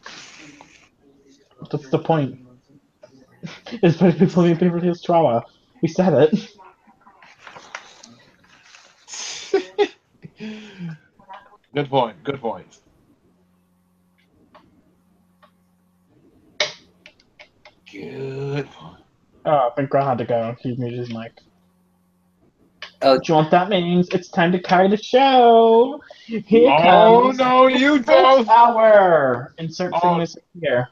That's the point. It's Beverly Hills Chihuahua. We said it. Good point. Oh, I think Grant had to go. He muted his mic. Oh, do you know what that means? It's time to carry the show. Here comes. Oh no, you don't. Hour. Insert music here.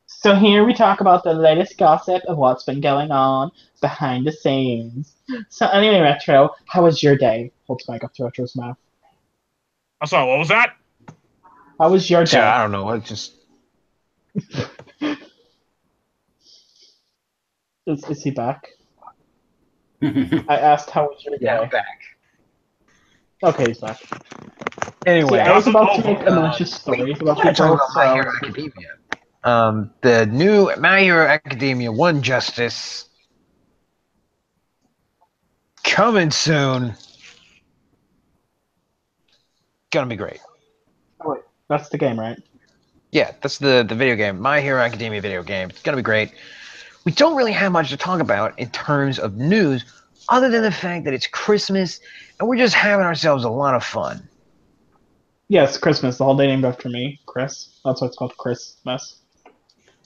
So here we talk about the latest gossip of what's been going on behind the scenes. So anyway, Retro, how was your day? Holds mic up to Retro's mouth. I'm sorry, what was that? How was your day? I don't know. I just. Is he back? I asked how was your day? Yeah, I'm back. Okay, he's back. Anyway, See, I was about to make a malicious story about we're talking people. about My Hero Academia. The new My Hero Academia One Justice coming soon. Gonna be great. Oh, wait, that's the game, right? Yeah, that's the video game. My Hero Academia video game. It's gonna be great. We don't really have much to talk about in terms of news, other than the fact that it's Christmas and we're just having ourselves a lot of fun. Yes, Christmas. The holiday named after me, Chris. That's why it's called Christmas.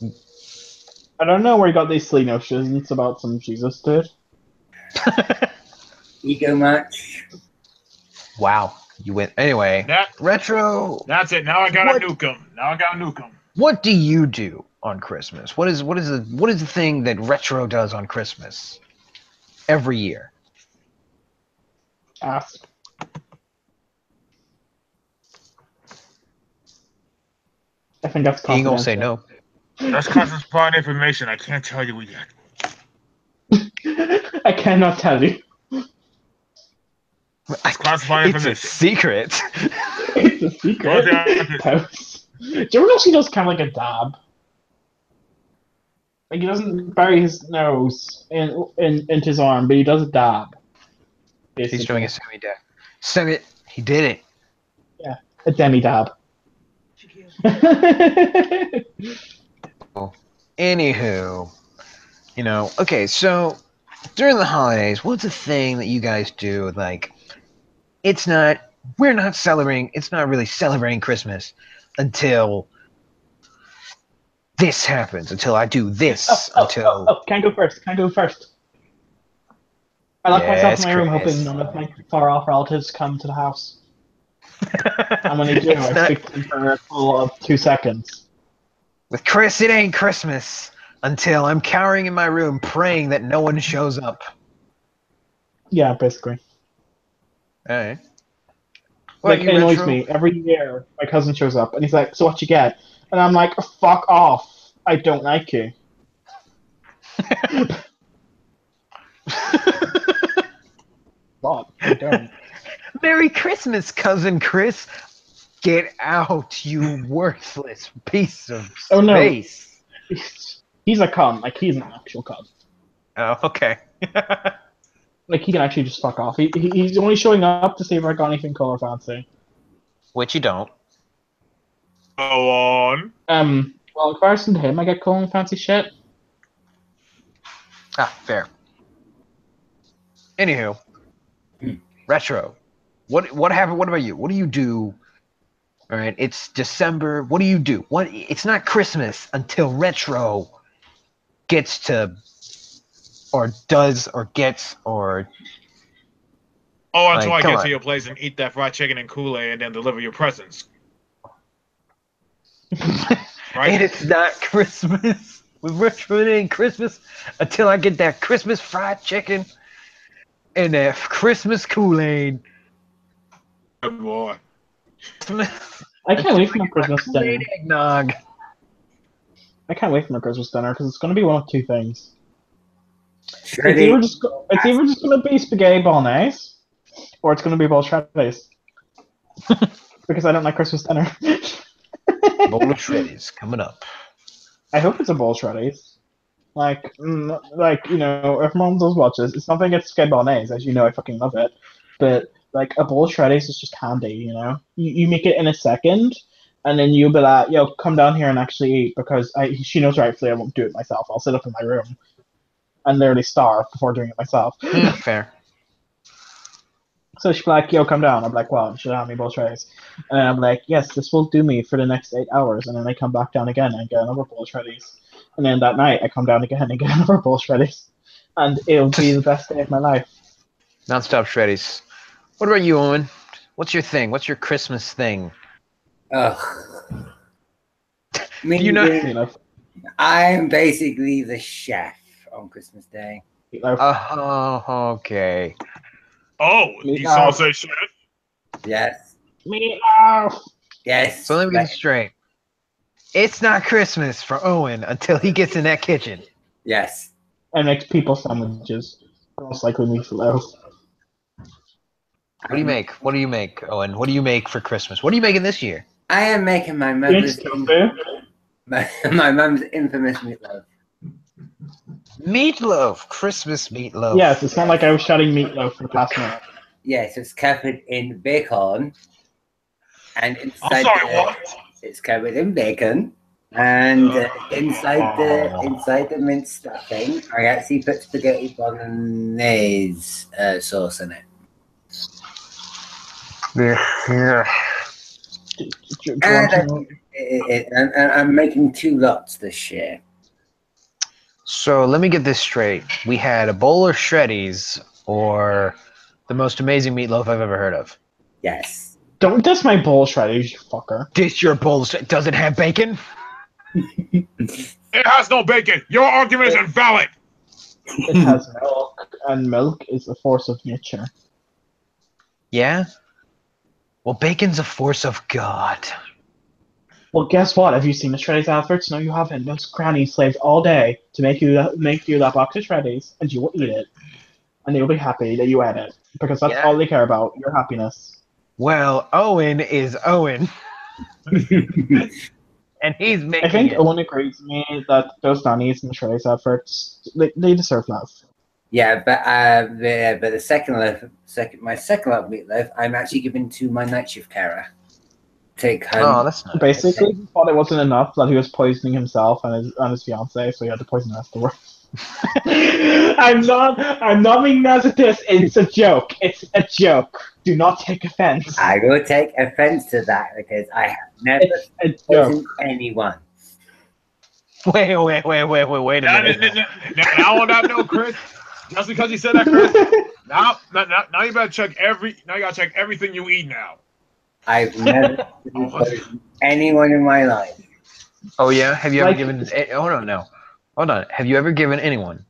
I don't know where you got these silly notions about some Jesus dude. Ego much? Wow, you went anyway. Retro. That's it. Now I gotta nuke him. What do you do on Christmas? What is the thing that Retro does on Christmas every year? Ask. I think that's He ain't gonna say confidential. no. That's classified information. I can't tell you yet. I cannot tell you. It's classified It's a information. secret. It's a secret. Do you ever know he does kind of like a dab? Like he doesn't bury his nose into his arm, but he does a dab. Basically. He's doing a semi-dab. He did it. Yeah, a demi-dab. Anywho, okay, so during the holidays, what's the thing that you guys do? Like, it's not really celebrating Christmas until this happens, until I do this, Can't go first. I lock myself in my room hoping none of my far-off relatives come to the house. And when they do, I speak to them for a full of 2 seconds. With Chris, it ain't Christmas until I'm cowering in my room praying that no one shows up. Yeah, basically. Alright. Like, it annoys me. Every year, my cousin shows up, and he's like, so what you get? And I'm like, fuck off. I don't like you. What? I don't. Merry Christmas, cousin Chris. Get out, you worthless piece of space. Oh, no. He's a cunt. Like, he's an actual cunt. Oh, okay. Like, he can actually just fuck off. He's only showing up to see if I got anything cool or fancy. Which you don't. Go on. Well, in comparison to him, I get cool and fancy shit. Ah, fair. Anywho. Retro. What happened? What about you? What do you do? All right, it's December. What do you do? It's not Christmas until Retro gets to, or does, or gets, or. Oh, until I get to your place and eat that fried chicken and Kool-Aid and then deliver your presents. Right? And it's not Christmas. With Retro, it ain't Christmas until I get that Christmas fried chicken and that Christmas Kool-Aid. Good boy. I can't wait for my Christmas dinner. Eggnog. I can't wait for my Christmas dinner because it's going to be one of two things. It's either just going to be spaghetti bolognese, or it's going to be bowl shreddies. Because I don't like Christmas dinner. Bowl of shreddies coming up. I hope it's a bowl shreddies. Like if mom does watch this, it's nothing against spaghetti bolognese, as you know, I fucking love it. But like a bowl of shreddies is just handy, you know. You make it in a second, and then you'll be like, "Yo, come down here and actually eat," because she knows rightfully I won't do it myself. I'll sit up in my room and literally starve before doing it myself. Fair. So she'd be like, "Yo, come down." I'm like, "Well, should I have me bowl shreddies?" And I'm like, "Yes, this will do me for the next 8 hours." And then I come back down again and get another bowl of shreddies. And then that night I come down again and get another bowl of shreddies, and it'll be the best day of my life. Non-stop shreddies. What about you, Owen? What's your thing? What's your Christmas thing? Ugh. I'm basically the chef on Christmas Day. Okay. Oh, you saw say chef? Yes. Meatloaf. Yes. So let me get it straight. It's not Christmas for Owen until he gets in that kitchen. Yes. And makes people sandwiches. Most likely meatloaf. What do you make? What do you make, Owen? What do you make for Christmas? What are you making this year? I am making my mother's my mum's infamous meatloaf. Meatloaf, Christmas meatloaf. Yes, it's not like I was shouting meatloaf for the past minute. Yes, it's covered in bacon, and inside it's covered in bacon, and inside the minced stuffing, I actually put spaghetti bolognese sauce in it. Yeah. And I'm making 2 lots this year. So let me get this straight. We had a bowl of shreddies or the most amazing meatloaf I've ever heard of. Yes. Don't diss my bowl shreddies, you fucker. Diss your bowl. Does it have bacon? It has no bacon. Your argument is invalid. It has milk, and milk is a force of nature. Yeah? Well, bacon's a force of God. Well, guess what? Have you seen the Shreddies adverts? No, you haven't. Those grannies slaved all day to make you that box of Shreddies, and you will eat it. And you'll be happy that you ate it. Because that's all they care about, your happiness. Well, Owen is Owen. And he's making I think Owen agrees with me that those nannies and the Shreddies adverts, they deserve love. Yeah, but the my second loaf of meatloaf, I'm actually giving to my night shift carer. Take home. Oh, that's nice. Basically, he thought it wasn't enough that he was poisoning himself and his fiance, so he had to poison the rest of the world. I'm not being nice at this. It's a joke. It's a joke. Do not take offense. I will take offense to that because I have never poisoned anyone. Wait a minute. Now on that note, Chris, just because you said that, Chris, now you better check now you gotta check everything you eat now. I've never poisoned anyone in my life. Oh yeah? Have you ever given Hold on. Have you ever given anyone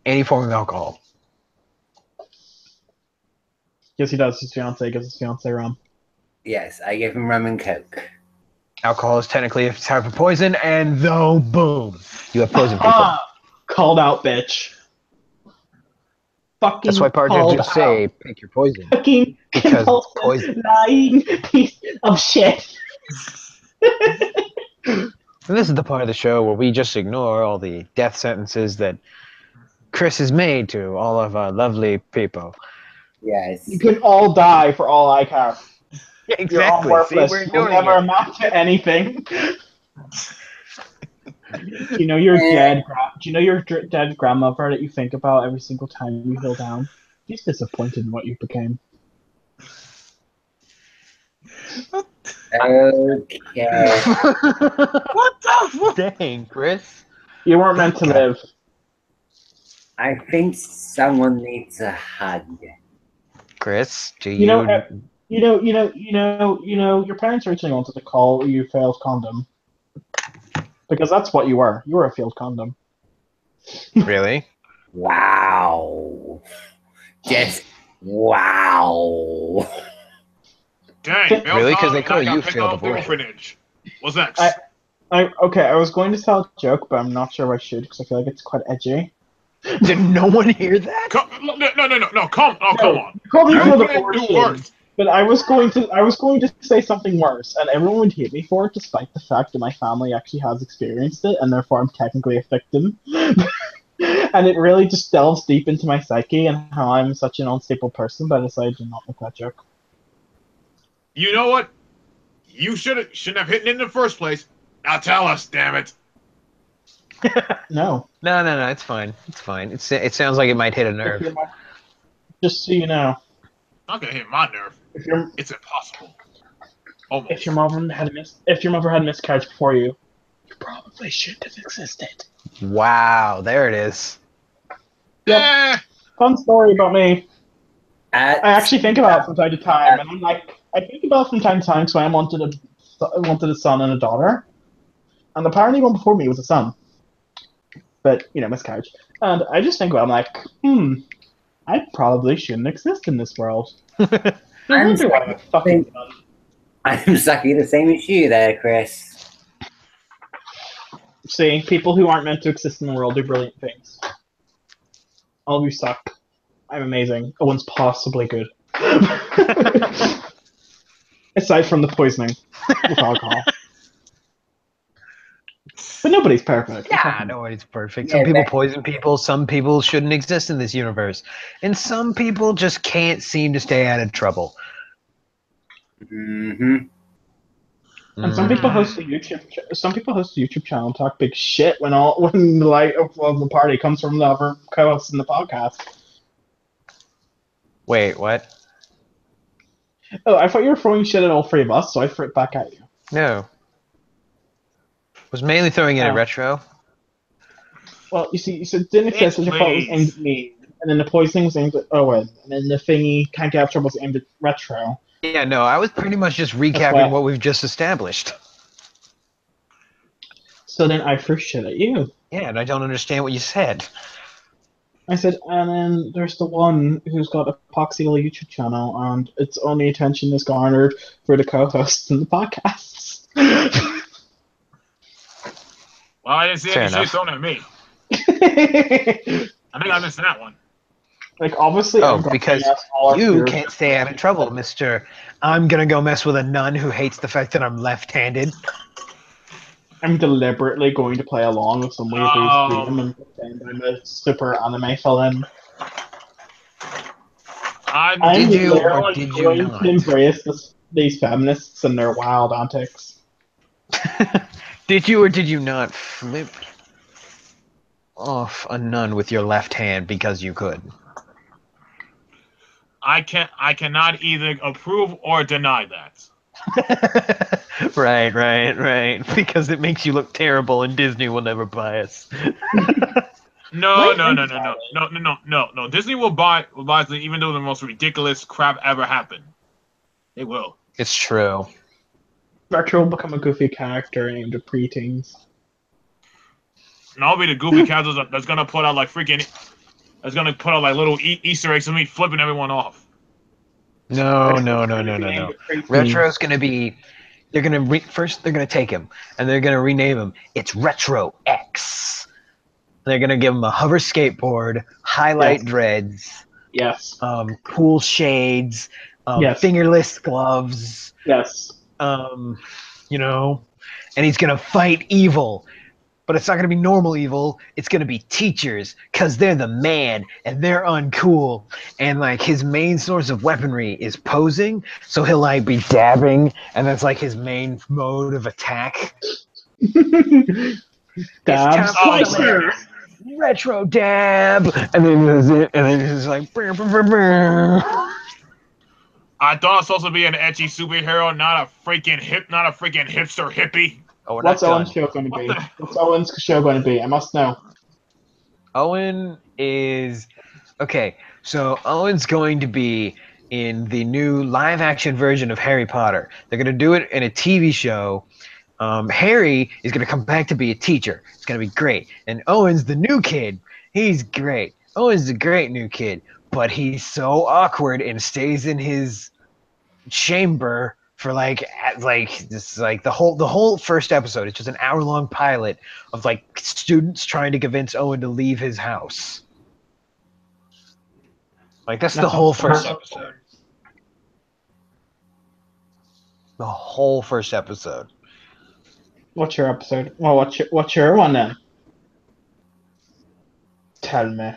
any form of alcohol? Yes, he does. His fiance gives his fiance rum. Yes, I give him rum and coke. Alcohol is technically a type of poison, and boom, you have poison people. Called out, bitch. Fucking That's why partners say pick your poison. Fucking because it's poison. Lying piece of shit. And this is the part of the show where we just ignore all the death sentences that Chris has made to all of our lovely people. Yes. You can all die for all I care. Exactly. You're all worthless. You'll never it. amount to anything. Do you know your dead grandmother that you think about every single time you feel down? She's disappointed in what you became. Okay. What the dang, Chris? You weren't meant to live. I think someone needs a hug. Chris, do you know your parents originally wanted to call you failed condom. Because that's what you were. You were a failed condom. Really? Wow. Just wow. Dang, really? Because they call you failed abortion. What's next? Okay, I was going to tell a joke, but I'm not sure if I should because I feel like it's quite edgy. Did no one hear that? No, come on. Call me failed abortion. But I was going to say something worse, and everyone would hate me for it, despite the fact that my family actually has experienced it, and therefore I'm technically a victim. And it really just delves deep into my psyche and how I'm such an unstable person, but I decided to not make that joke. You know what? You shouldn't have hit it in the first place. Now tell us, damn it. No. No, it's fine. It's fine. It sounds like it might hit a nerve. Just so you know. Not gonna hit my nerve. It's impossible. Almost. If your mother had a miscarriage before you probably shouldn't have existed. Wow, there it is. Yep. Fun story about me. I actually think about it from time to time, and I think about it from time to time because I wanted a son and a daughter, and apparently one before me was a son, but miscarriage. And I just think about it, I'm like, I probably shouldn't exist in this world. I'm exactly the same as you there, Chris. See, people who aren't meant to exist in the world do brilliant things. All of you suck. I'm amazing. Owen's possibly good. Aside from the poisoning with alcohol. But nobody's perfect. Yeah, nobody's perfect. Yeah, Some people but- poison people. Some people shouldn't exist in this universe. And some people just can't seem to stay out of trouble. Mm-hmm. And some people host a YouTube channel and talk big shit when the light of the party comes from the other co-hosts in the podcast. Wait, what? Oh, I thought you were throwing shit at all three of us, so I threw it back at you. No. Was mainly throwing in a Oh. retro. Well, you see, so Dinnick says that your fault was aimed at me, and then the poisoning was aimed at Owen, and then the thingy can't get out of trouble was aimed at Retro. Yeah, no, I was pretty much just why- recapping what we've just established. So then I threw shit at you. Yeah, and I don't understand what you said. I said, and then there's the one who's got a Poxyl YouTube channel, and its only attention is garnered for the co-hosts in the podcasts. Well, I didn't see Fair any shit enough. thrown at me. I think I missed that one. Like, obviously, Oh, I'm gonna because say yes, all our you peers- can't stay out of trouble, mister. I'm gonna go mess with a nun who hates the fact that I'm left-handed. I'm deliberately going to play along with some weird dream and pretend I'm a super anime villain. I'm Did you or literally did you going not? to embrace these feminists and their wild antics. Did you or did you not flip off a nun with your left hand because you could? I cannot either approve or deny that. Right. Because it makes you look terrible, and Disney will never buy us. No. Right, No. Disney will buy it even though the most ridiculous crap ever happened. They will. It's true. Retro will become a goofy character aimed at preteens. And I'll be the goofy characters that's gonna put out like little Easter eggs of me flipping everyone off. No. Aimed at preteens. Retro's gonna be. They're gonna first. They're gonna take him and they're gonna rename him. It's Retro X. They're gonna give him a hover skateboard, highlight Yes. dreads, Yes. cool shades, Yes. fingerless gloves. Yes. And he's gonna fight evil. But it's not gonna be normal evil. It's gonna be teachers, cause they're the man and they're uncool. And like his main source of weaponry is posing, so he'll like be dabbing, and that's like his main mode of attack. Dabs. time for Slicer. Retro dab, and then there's it, and then it's like. Brr, brr, brr, brr. I thought I was supposed to be an etchy superhero, not a freaking hipster hippie. Oh, we're What's not Owen's done. show going to What be? the- What's Owen's show going to be? I must know. Owen is okay. So Owen's going to be in the new live-action version of Harry Potter. They're going to do it in a TV show. Harry is going to come back to be a teacher. It's going to be great. And Owen's the new kid. He's great. Owen's a great new kid, but he's so awkward and stays in his chamber for the whole first episode. It's just an hour-long pilot of like students trying to convince Owen to leave his house. Like that's the whole first episode. The whole first episode. What's your episode? Well, what's your one then? Tell me.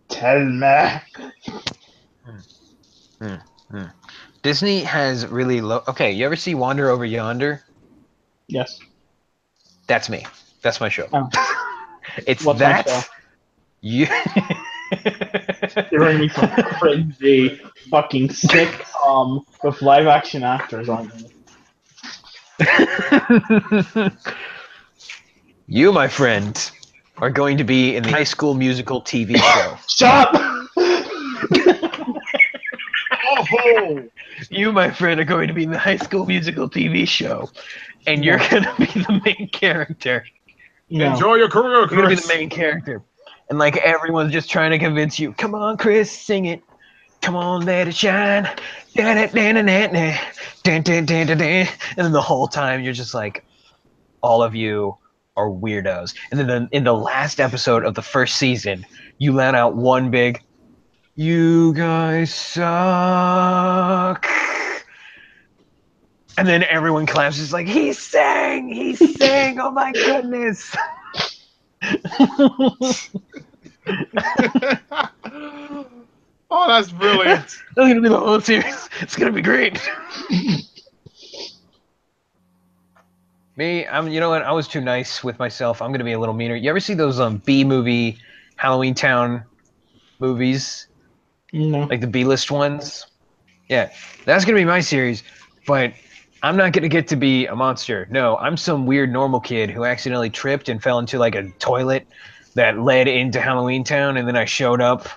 Tell me. Disney has really low. Okay, you ever see Wander Over Yonder? Yes. That's me. That's my show. Oh. It's What's my that. show? You. You're bringing me some cringy fucking sitcom with live action actors on it. You, my friend, are going to be in the High School Musical TV show. Shut up! Oh, You, my friend, are going to be in the High School Musical TV show, and you're going to be the main character. No. enjoy your career, You're going to be Chris. the main character. And like everyone's just trying to convince you, come on, Chris, sing it. Come on, let it shine. And then the whole time you're just like, all of you are weirdos. And then in the last episode of the first season, you let out one big, "You guys suck." And then everyone claps. It's like, he sang! Oh my goodness! Oh, that's brilliant. That's gonna be the whole series. It's gonna be great. Me, you know what? I was too nice with myself. I'm gonna be a little meaner. You ever see those B movie Halloween Town movies? No. Like the B-list ones? Yeah, that's gonna be my series. But I'm not gonna get to be a monster. No, I'm some weird normal kid who accidentally tripped and fell into like a toilet that led into Halloween Town, and then I showed up.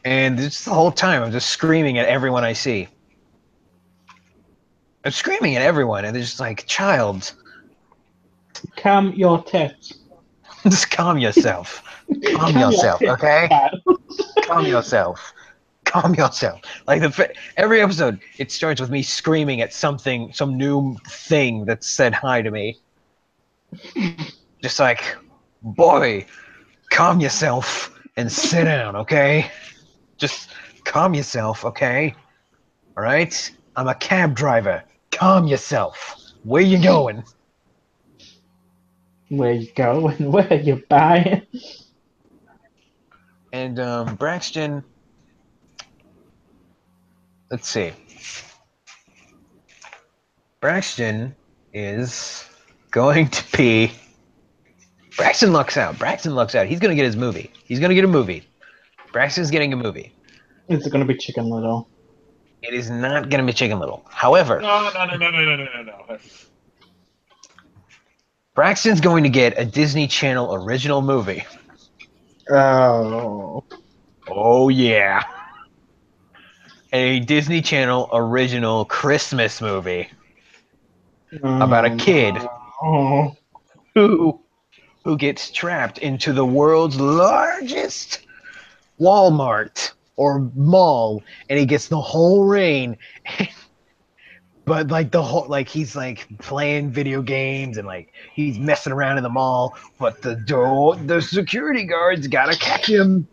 And just the whole time, I'm just screaming at everyone I see. I'm screaming at everyone, and they're just like, "Child, Calm your tits. just calm yourself. Calm yourself, okay? Calm yourself. Calm yourself." Like every episode, it starts with me screaming at something, some new thing that said hi to me. Just like, "Boy, calm yourself and sit down, okay? Just calm yourself, okay? All right? I'm a cab driver. Calm yourself. Where you going?" Where you going? Where you buying? And Braxton, let's see. Braxton is going to be. Braxton lucks out. He's going to get his movie. He's going to get a movie. Braxton's getting a movie. Is it gonna be Chicken Little? It is not going to be Chicken Little. However, No. Braxton's going to get a Disney Channel original movie. Oh. Oh, yeah. A Disney Channel original Christmas movie about a kid who gets trapped into the world's largest Walmart or mall, and he gets the whole reign. But like he's like playing video games and like he's messing around in the mall, but the security guards gotta catch him.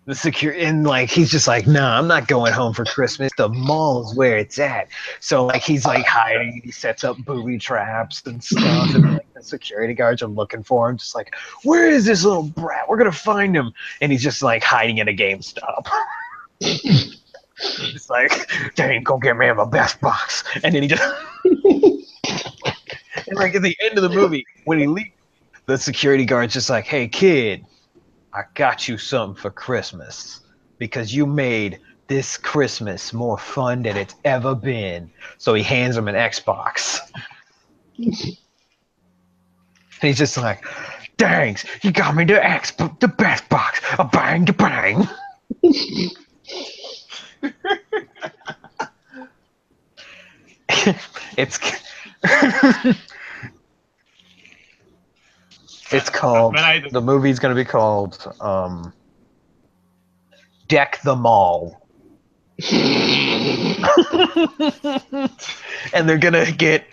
And like he's just like, "Nah, I'm not going home for Christmas. The mall is where it's at." So like he's like hiding, he sets up booby traps and stuff, and like the security guards are looking for him, just like, "Where is this little brat? We're gonna find him." And he's just like hiding in a GameStop. It's like, "Dang, go get me my best box." And then he just and like at the end of the movie, when he leaves, the security guard's just like, "Hey kid, I got you something for Christmas because you made this Christmas more fun than it's ever been." So he hands him an Xbox. And he's just like, "Thanks, you got me the best box. A bang, a bang." It's it's called, the movie's gonna be called Deck the Mall. And they're gonna get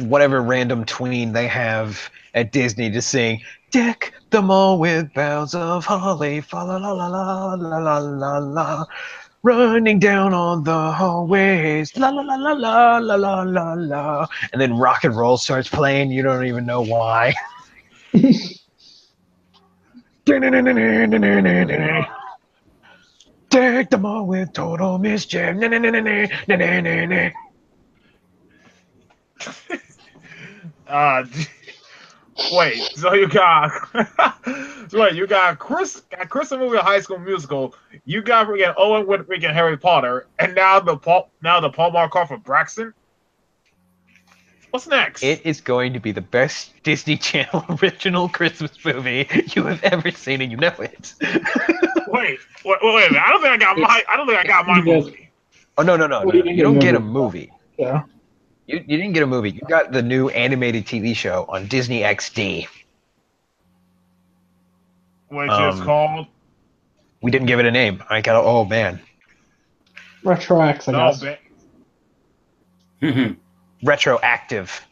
whatever random tween they have at Disney to sing "Deck the Mall with boughs of holly, fa la la la la la la la la, running down all the hallways, la la la la la la la la la," and then rock and roll starts playing. You don't even know why. Deck the mall with total mischief. Wait, so you got Chris movie High School Musical, you got freaking Owen with freaking Harry Potter, and now the Paul Markov for Braxton. What's next? It is going to be the best Disney Channel original Christmas movie you have ever seen, and you know it. Wait a minute. I don't think I got my movie. Oh no. You don't get a movie. Yeah. You didn't get a movie. You got the new animated TV show on Disney XD. Which is called? We didn't give it a name. I got. Oh man. Retro X, I guess. Retroactive.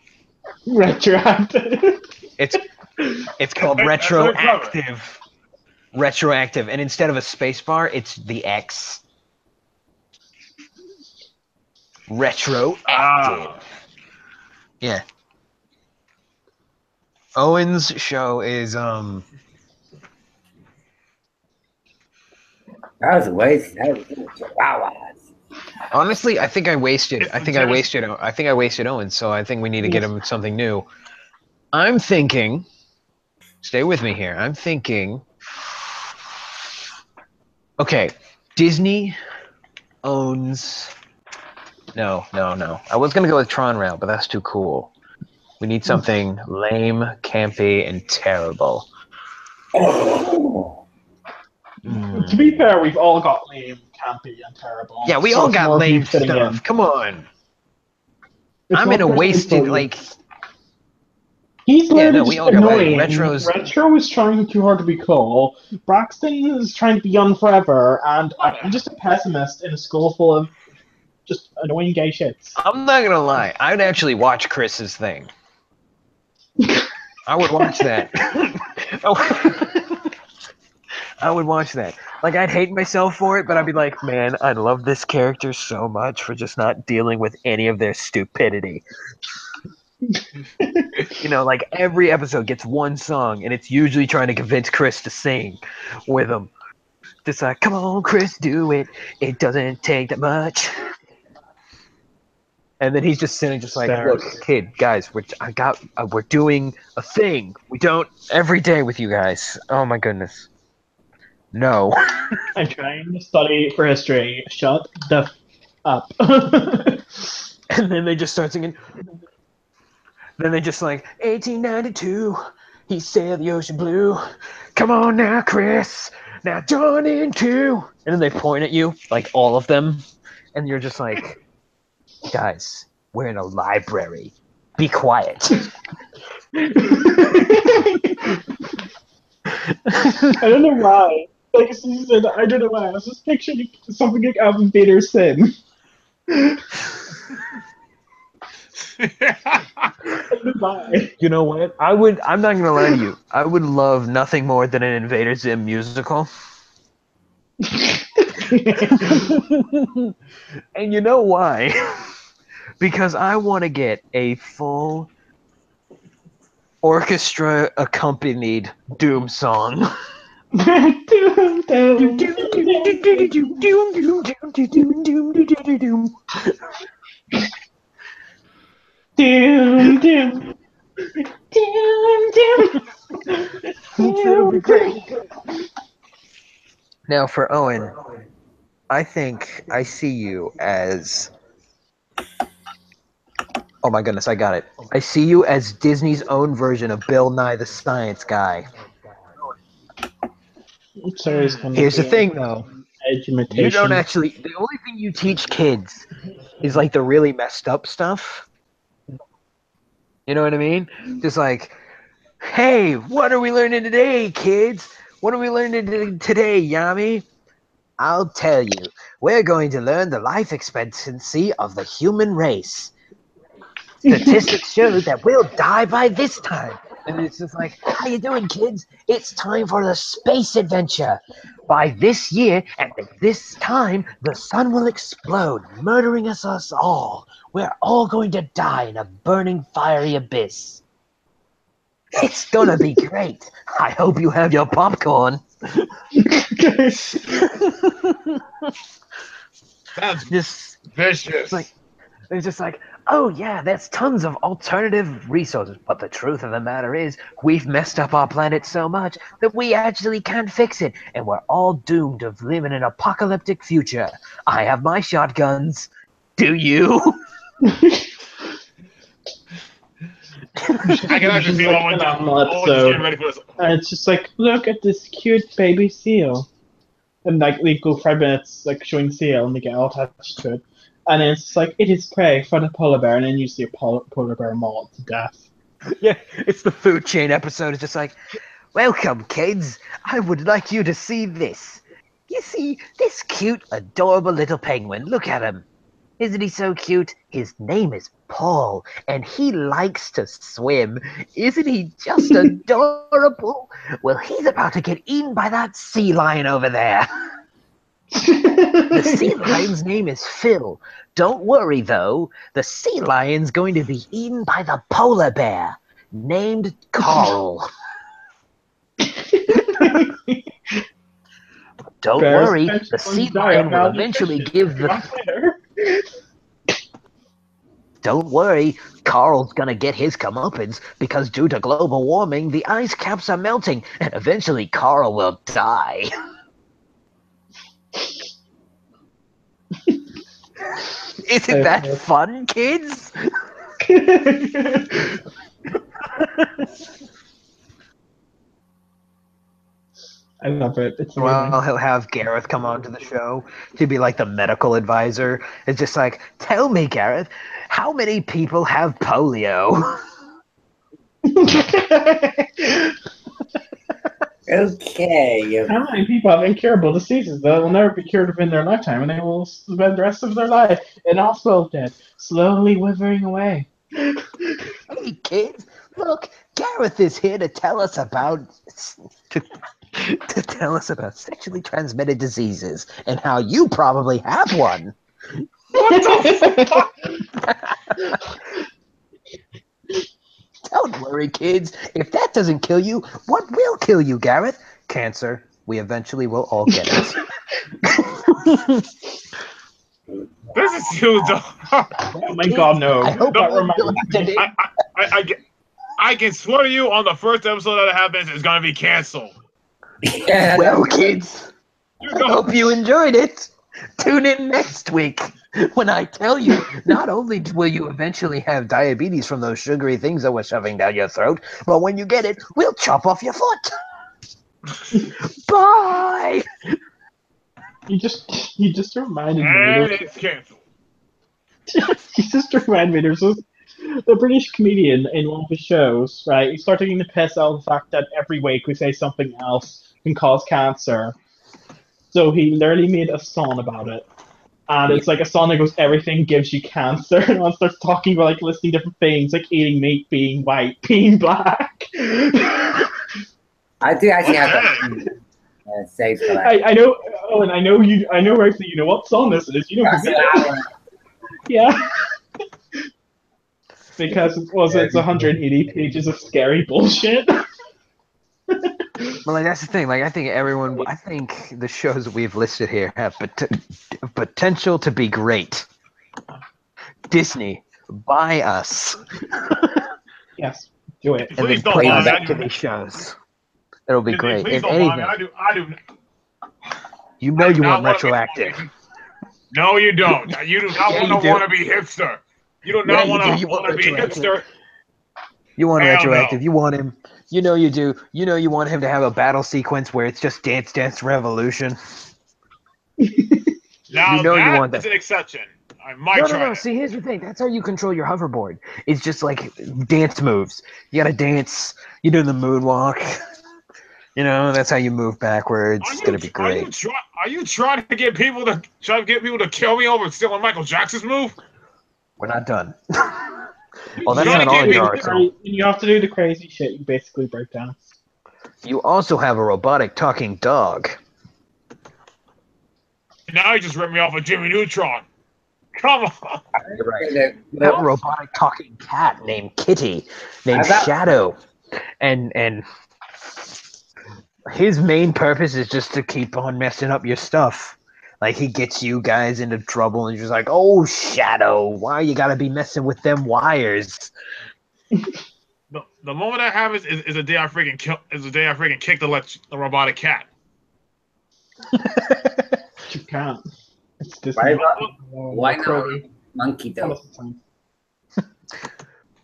Retroactive. It's called That's very clever. retroactive. Retroactive, and instead of a space bar, it's the X. Retroactive. Yeah. Owen's show is That was a waste. That was chihuahuas. honestly, I think I wasted. It's I the think I Genesis- wasted. I think I wasted Owen. So I think we need to get him something new. I'm thinking. Stay with me here. I'm thinking. Okay, Disney owns. No. I was gonna go with Tron Rail, but that's too cool. We need something lame, campy, and terrible. Oh. To be fair, we've all got lame, campy, and terrible. Yeah, we So all it's got more of you lame fitting stuff. in. Come on. It's I'm more in a personally wasted for you. like. He's Yeah, literally no, we just all got like annoying. Retro is trying too hard to be cool. Braxton is trying to be young forever, and I'm just a pessimist in a school full of just annoying gay shits. I'm not gonna lie. I'd actually watch Chris's thing. I would watch that. I would watch that. Like, I'd hate myself for it, but I'd be like, man, I love this character so much for just not dealing with any of their stupidity. You know, like every episode gets one song, and it's usually trying to convince Chris to sing with him. Just like, come on, Chris, do it. It doesn't take that much. And then he's just sitting, just like, look, kid, guys, we're doing a thing. We don't every day with you guys. Oh my goodness. No. I'm trying to study for history. Shut the up. And then they just start singing. Then they just like 1892. He sailed the ocean blue. Come on now, Chris. Now join in too. And then they point at you, like all of them, and you're just like, guys, we're in a library. Be quiet. I don't know why. Like Susan, I don't know why. I was just picturing something like Alvin Vader's Sin. I don't know why. You know what? I'm not gonna lie to you. I would love nothing more than an Invader Zim musical. And you know why? Because I want to get a full orchestra accompanied Doom song. Now for Owen, I think I see you as. Oh my goodness, I got it. I see you as Disney's own version of Bill Nye the Science Guy. Here's the thing, though. You don't actually. The only thing you teach kids is like the really messed up stuff. You know what I mean? Just like, hey, what are we learning today, kids? What are we learning today, Yami? I'll tell you. We're going to learn the life expectancy of the human race. Statistics show that we'll die by this time. And it's just like, how you doing, kids? It's time for the space adventure. By this year, at this time, the sun will explode, murdering us all. We're all going to die in a burning, fiery abyss. It's gonna be great. I hope you have your popcorn. That's Just vicious. it's just like, oh yeah, there's tons of alternative resources, but the truth of the matter is, we've messed up our planet so much that we actually can't fix it, and we're all doomed to live in an apocalyptic future. I have my shotguns. Do you? I can actually feel Owen getting ready for this. And it's just like, look at this cute baby seal. And like we go 5 minutes like showing seal and they get all attached to it. And then it's like, it is prey for the polar bear, and then you see a polar bear mauled to death. Yeah, it's the food chain episode. It's just like, welcome, kids. I would like you to see this. You see, this cute, adorable little penguin. Look at him. Isn't he so cute? His name is Paul, and he likes to swim. Isn't he just adorable? Well, he's about to get eaten by that sea lion over there. The sea lion's name is Phil. Don't worry, though. The sea lion's going to be eaten by the polar bear, named Carl. Don't worry, the sea lion will eventually give the... Don't worry, Carl's gonna get his comeuppance because due to global warming, the ice caps are melting, and eventually Carl will die. Isn't that fun, kids? I love it. It's well, he'll have Gareth come on to the show to be like the medical advisor. It's just like, tell me, Gareth, how many people have polio? Okay. How many people have incurable diseases that will never be cured within their lifetime, and they will spend the rest of their life in hospital bed, slowly withering away? Hey, kids, look, Gareth is here to tell us about to tell us about sexually transmitted diseases and how you probably have one. What the fuck? Don't worry, kids. If that doesn't kill you, what will kill you, Gareth? Cancer. We eventually will all get it. This is you, though. Oh my God, no! I hope That reminds me. I can swear to you on the first episode that happens, it's gonna be canceled. Well, kids, I hope you enjoyed it. Tune in next week when I tell you not only will you eventually have diabetes from those sugary things that we're shoving down your throat, but when you get it, we'll chop off your foot. Bye! You just reminded me. And it's canceled. You just reminded me. There's the British comedian in one of his shows, right? He started taking the piss out of the fact that every week we say something else can cause cancer. So he literally made a song about it. And it's like a song that goes, everything gives you cancer. And one starts talking about like listing different things, like eating meat, being white, being black. I do actually have that saved for that. I know, oh, and I know actually, you know what song this is. You know who it is. Yeah. Because it's 180 pages of scary bullshit. Well, like, that's the thing. Like, I think the shows that we've listed here have potential to be great. Disney, buy us. Yes, do it. And then play back to these shows. It'll be great. Please If don't anything, I do. you know you want retroactive. No, you don't. You do not want to be hipster. You do not want to be hipster. You want retroactive. No. You want him. You know you do. You know you want him to have a battle sequence where it's just Dance Dance Revolution. Now you know you want that. That's an exception. I might try. No. See, here's the thing. That's how you control your hoverboard. It's just like dance moves. You gotta dance. You do the moonwalk. You know, that's how you move backwards. It's gonna be great. Are you trying to get people to kill me over stealing Michael Jackson's move? We're not done. Well, that's not all in your arsenal. You have to do the crazy shit. You basically break down. You also have a robotic talking dog. Now you just ripped me off of Jimmy Neutron. Come on. Right. You have a robotic talking cat named Kitty, named Shadow, and his main purpose is just to keep on messing up your stuff. Like, he gets you guys into trouble, and you're just like, oh, Shadow, why you gotta be messing with them wires? The moment that happens is the day I freaking kick the robotic cat. You can't. It's just why not monkey though?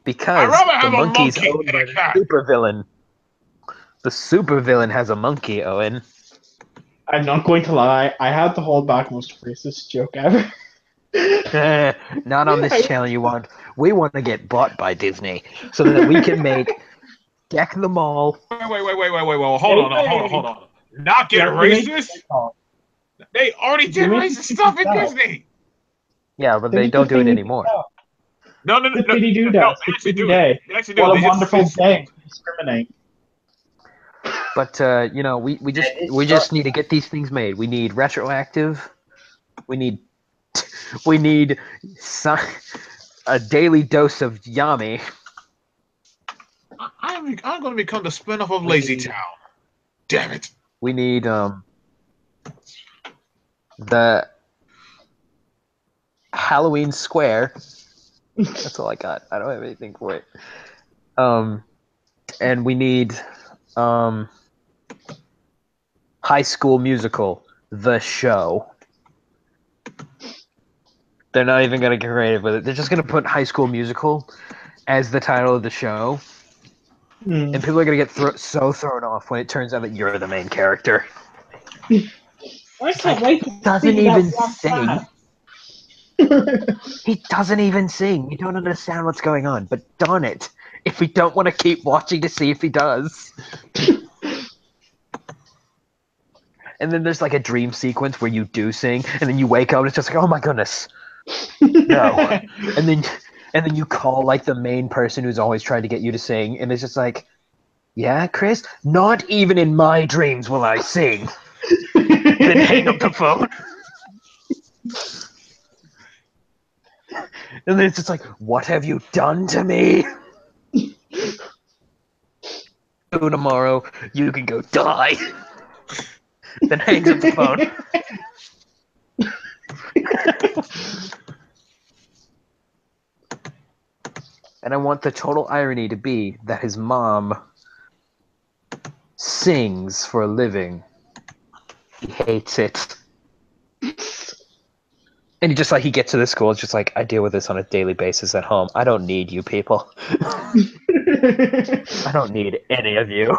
Because the monkey's owned by the supervillain. The supervillain has a monkey, Owen. I'm not going to lie. I had to hold back most racist joke ever. Not on this channel. We want to get bought by Disney so that we can make Deck the Mall. Wait. Hold on. Not get racist. They already did racist stuff in Disney. Yeah, but they don't do it anymore. No, Zippity doo no, dah. they actually Zippity do day. it. They actually do What it. a They just wonderful switch- day to discriminate. But we just need to get these things made. We need retroactive. We need some, a daily dose of Yami. I'm going to become the spinoff of We Lazy need- Town. Damn it! We need the Halloween Square. That's all I got. I don't have anything for it. And we need High School Musical, the show. They're not even gonna get creative with it. They're just gonna put High School Musical as the title of the show, and people are gonna get so thrown off when it turns out that you're the main character. I can't wait to Doesn't see even that one sing. time. He doesn't even sing. You don't understand what's going on. But darn it, if we don't want to keep watching to see if he does. And then there's like a dream sequence where you do sing, and then you wake up and it's just like, oh my goodness, no. and then you call like the main person who's always trying to get you to sing, and it's just like, yeah, Chris, not even in my dreams will I sing. Then hang up the phone. And then it's just like, what have you done to me? So tomorrow you can go die. Then hangs up the phone. And I want the total irony to be that his mom sings for a living. He hates it. And he gets to the school, it's just like, I deal with this on a daily basis at home. I don't need you people. I don't need any of you.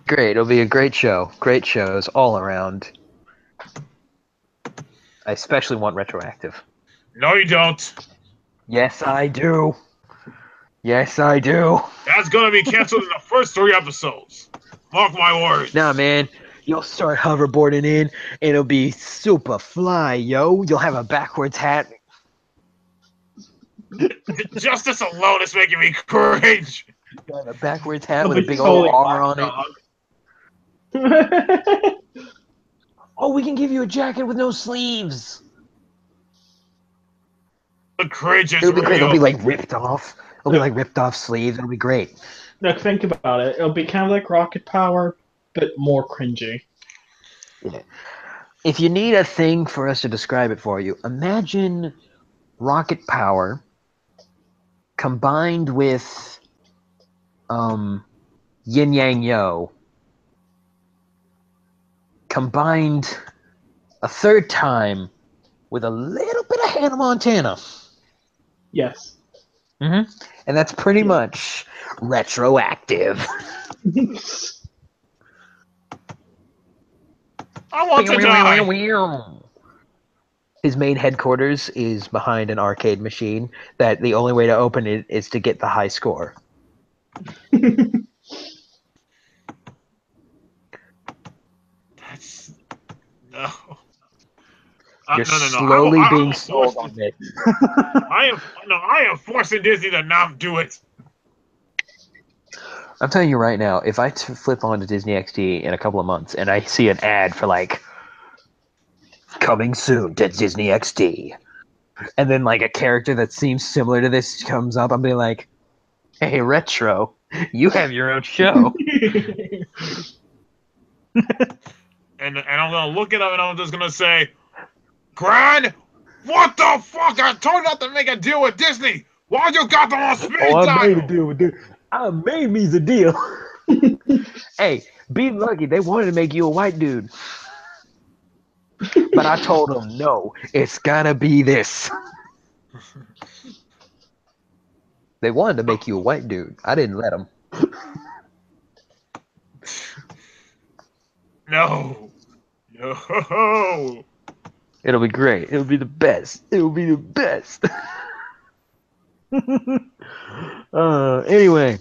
Great, it'll be a great show. Great shows all around. I especially want retroactive. No, you don't. Yes, I do. Yes, I do. That's going to be canceled in the first 3 episodes. Mark my words. Nah, man. You'll start hoverboarding in, and it'll be super fly, yo. You'll have a backwards hat. Just this alone is making me cringe. You'll have a backwards hat It'll with a be big totally old R on it. it. Oh, we can give you a jacket with no sleeves. The cringe is It'll be great. real. It'll be like ripped off. It'll be like ripped off sleeves. It'll be great. Look, think about it. It'll be kind of like Rocket Power, but more cringy. Yeah. If you need a thing for us to describe it for you, imagine Rocket Power combined with Yin Yang Yo combined a third time with a little bit of Hannah Montana. Yes. Mm-hmm. And that's pretty much retroactive. I want to die. His main headquarters is behind an arcade machine that the only way to open it is to get the high score. That's no. You're No. slowly I being will sold force on it. I am forcing Disney to not do it. I'm telling you right now, if I flip on to Disney XD in a couple of months and I see an ad for like coming soon to Disney XD, and then like a character that seems similar to this comes up, I'll be like, hey, Retro, you have your own show. And I'm gonna look it up and I'm just gonna say, Gran, what the fuck? I told you not to make a deal with Disney. Why you got them on speed dial? deal with this. I made me the deal. Hey, be lucky. They wanted to make you a white dude. But I told them, no, it's gotta be this. They wanted to make you a white dude. I didn't let them. No. It'll be great. It'll be the best. It'll be the best. Anyway,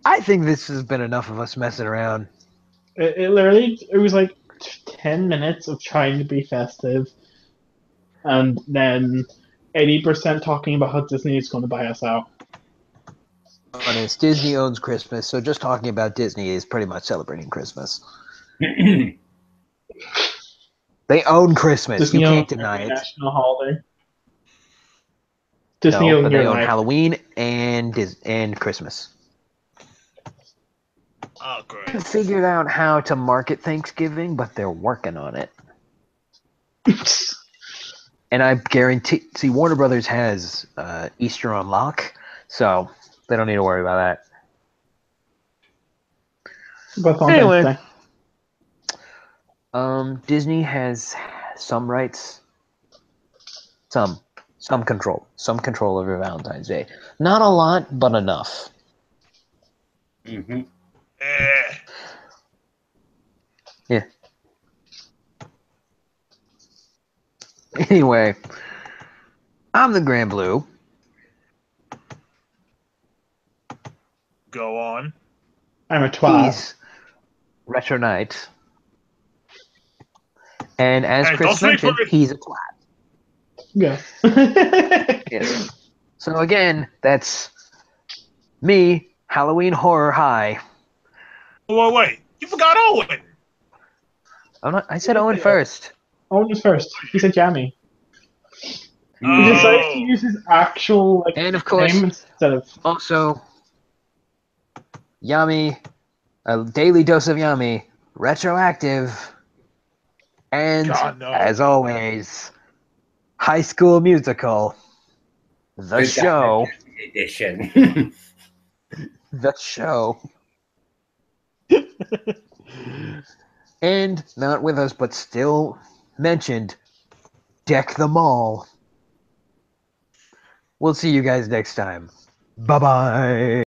I think this has been enough of us messing around. It literally, it was like 10 minutes of trying to be festive, and then 80% talking about how Disney is going to buy us out. Honest, Disney owns Christmas, so just talking about Disney is pretty much celebrating Christmas. They own Christmas. Disney You can't owns deny every it. national holiday. Disney No, owns but your they own life. Halloween and Christmas. Oh, They great. haven't figured out how to market Thanksgiving, but they're working on it. And I guarantee, see, Warner Brothers has Easter on lock, so they don't need to worry about that. But on Anyway. Wednesday. Disney has some rights, some control over Valentine's Day. Not a lot, but enough. Mm-hmm. Yeah. Anyway, I'm the Grand Blue. Go on. I'm a twat. He's Retro Knight. And as Hey, don't Chris speak for mentioned, me. he's a twat. Yes. Yes. So again, that's me, Halloween Horror High. Wait. You forgot Owen. I said Owen first. Owen was first. He said Jammy. He Oh. decided to use his actual And of course, name instead of. also, Yami, a daily dose of Yami, retroactive, and God, no. as always, High School Musical, the show, Edition. the show. And not with us, but still mentioned, Deck the Mall. We'll see you guys next time. Bye-bye.